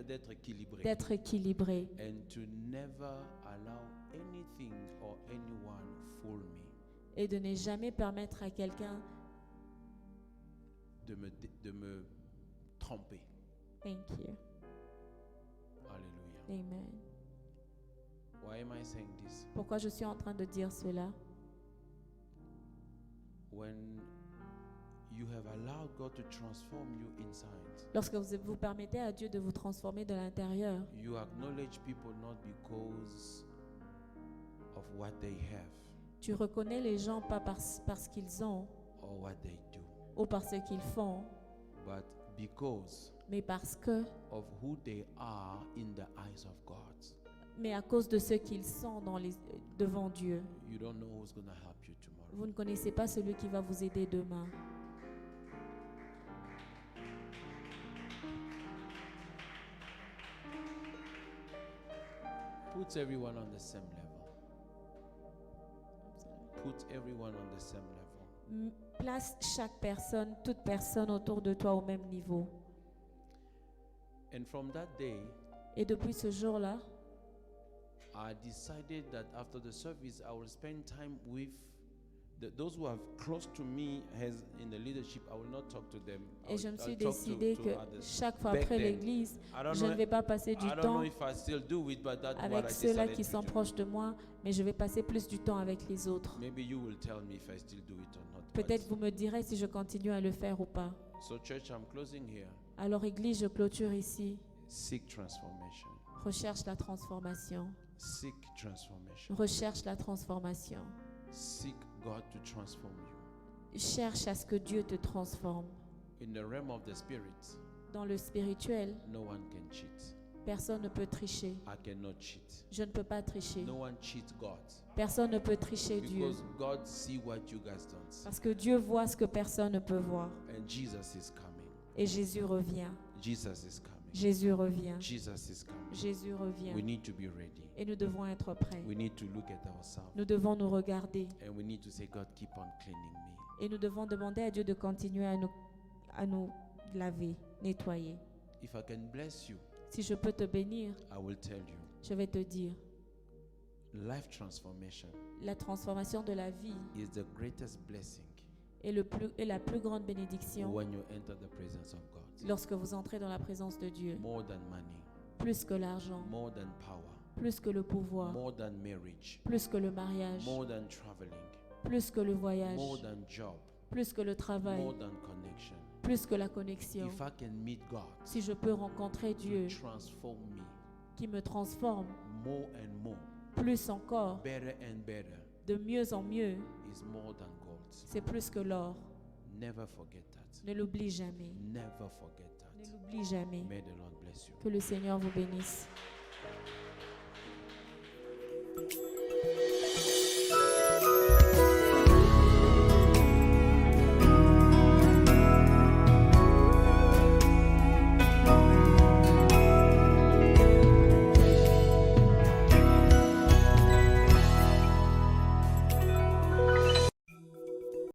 d'être équilibré. d'être équilibrée And to never allow anything or anyone fool me. et de ne jamais permettre à quelqu'un. De me tromper. Thank you. Hallelujah. Amen. Why am I saying this? Pourquoi je suis en train de dire cela? When you have allowed God to transform you inside, Lorsque vous permettez à Dieu de vous transformer de l'intérieur, you acknowledge people not because of what they have tu reconnais les gens pas parce qu'ils ont or what they do, ou parce qu'ils font, but because mais parce que, of who they are in the eyes of God. mais à cause de ce qu'ils sont devant Dieu. You don't know who's going to help you tomorrow. Vous ne connaissez pas celui qui va vous aider demain. Put everyone on the same level. Put everyone on the same level. Place chaque personne, toute personne autour de toi au même niveau. And from that day, Et depuis ce jour-là, I decided that after the service, I will spend time with those who are close to me as in the leadership. I will not talk to them. et je me suis I'll talk décidé to que others. chaque fois Back après then, l'église, I don't je know- ne vais pas passer du I don't temps know if I still do it, but that's what avec I ceux-là decided qui to sont do. proches de moi, mais je vais passer plus du temps avec les autres. Maybe you will tell me if I still do it or not. Peut-être vous me direz si je continue à le faire ou pas. So church, I'm closing here. Alors église, je clôture ici. Seek transformation. Recherche la transformation. Seek transformation. Recherche la transformation. Seek God to transform you. Cherche à ce que Dieu te transforme. In the realm of the spirit, Dans le spirituel, no one can cheat. personne ne peut tricher. I cannot cheat. Je ne peux pas tricher. No one cheats God. Personne ne peut tricher Dieu. Because God see what you guys don't see. Parce que Dieu voit ce que personne ne peut voir. And Jesus is coming. Et Jésus revient. Jesus is coming. Jésus revient. Jesus is coming. Jésus revient. We need to be ready. Et nous devons être prêts. We need to look at ourselves. Nous devons nous regarder. And we need to say, God, keep on cleaning me. Et nous devons demander à Dieu de continuer à nous laver, nettoyer. If I can bless you, Si je peux te bénir, I will tell you. je vais te dire, Life transformation la transformation de la vie is the greatest blessing est la plus grande bénédiction when you enter the presence of God. lorsque vous entrez dans la présence de Dieu. More than money, Plus que l'argent, more than power, plus que le pouvoir, more than marriage, plus que le mariage, more than traveling, plus que le voyage, more than job, plus que le travail, more than connection. plus que la connexion. If I can meet God Si je peux rencontrer Dieu to transform me qui me transforme more and more, plus encore, better and better, de mieux en mieux, is more than gold. c'est plus que l'or. Never forget that. Ne l'oublie jamais. Never forget Ne that. l'oublie jamais. May the Lord bless you. Que le Seigneur vous bénisse.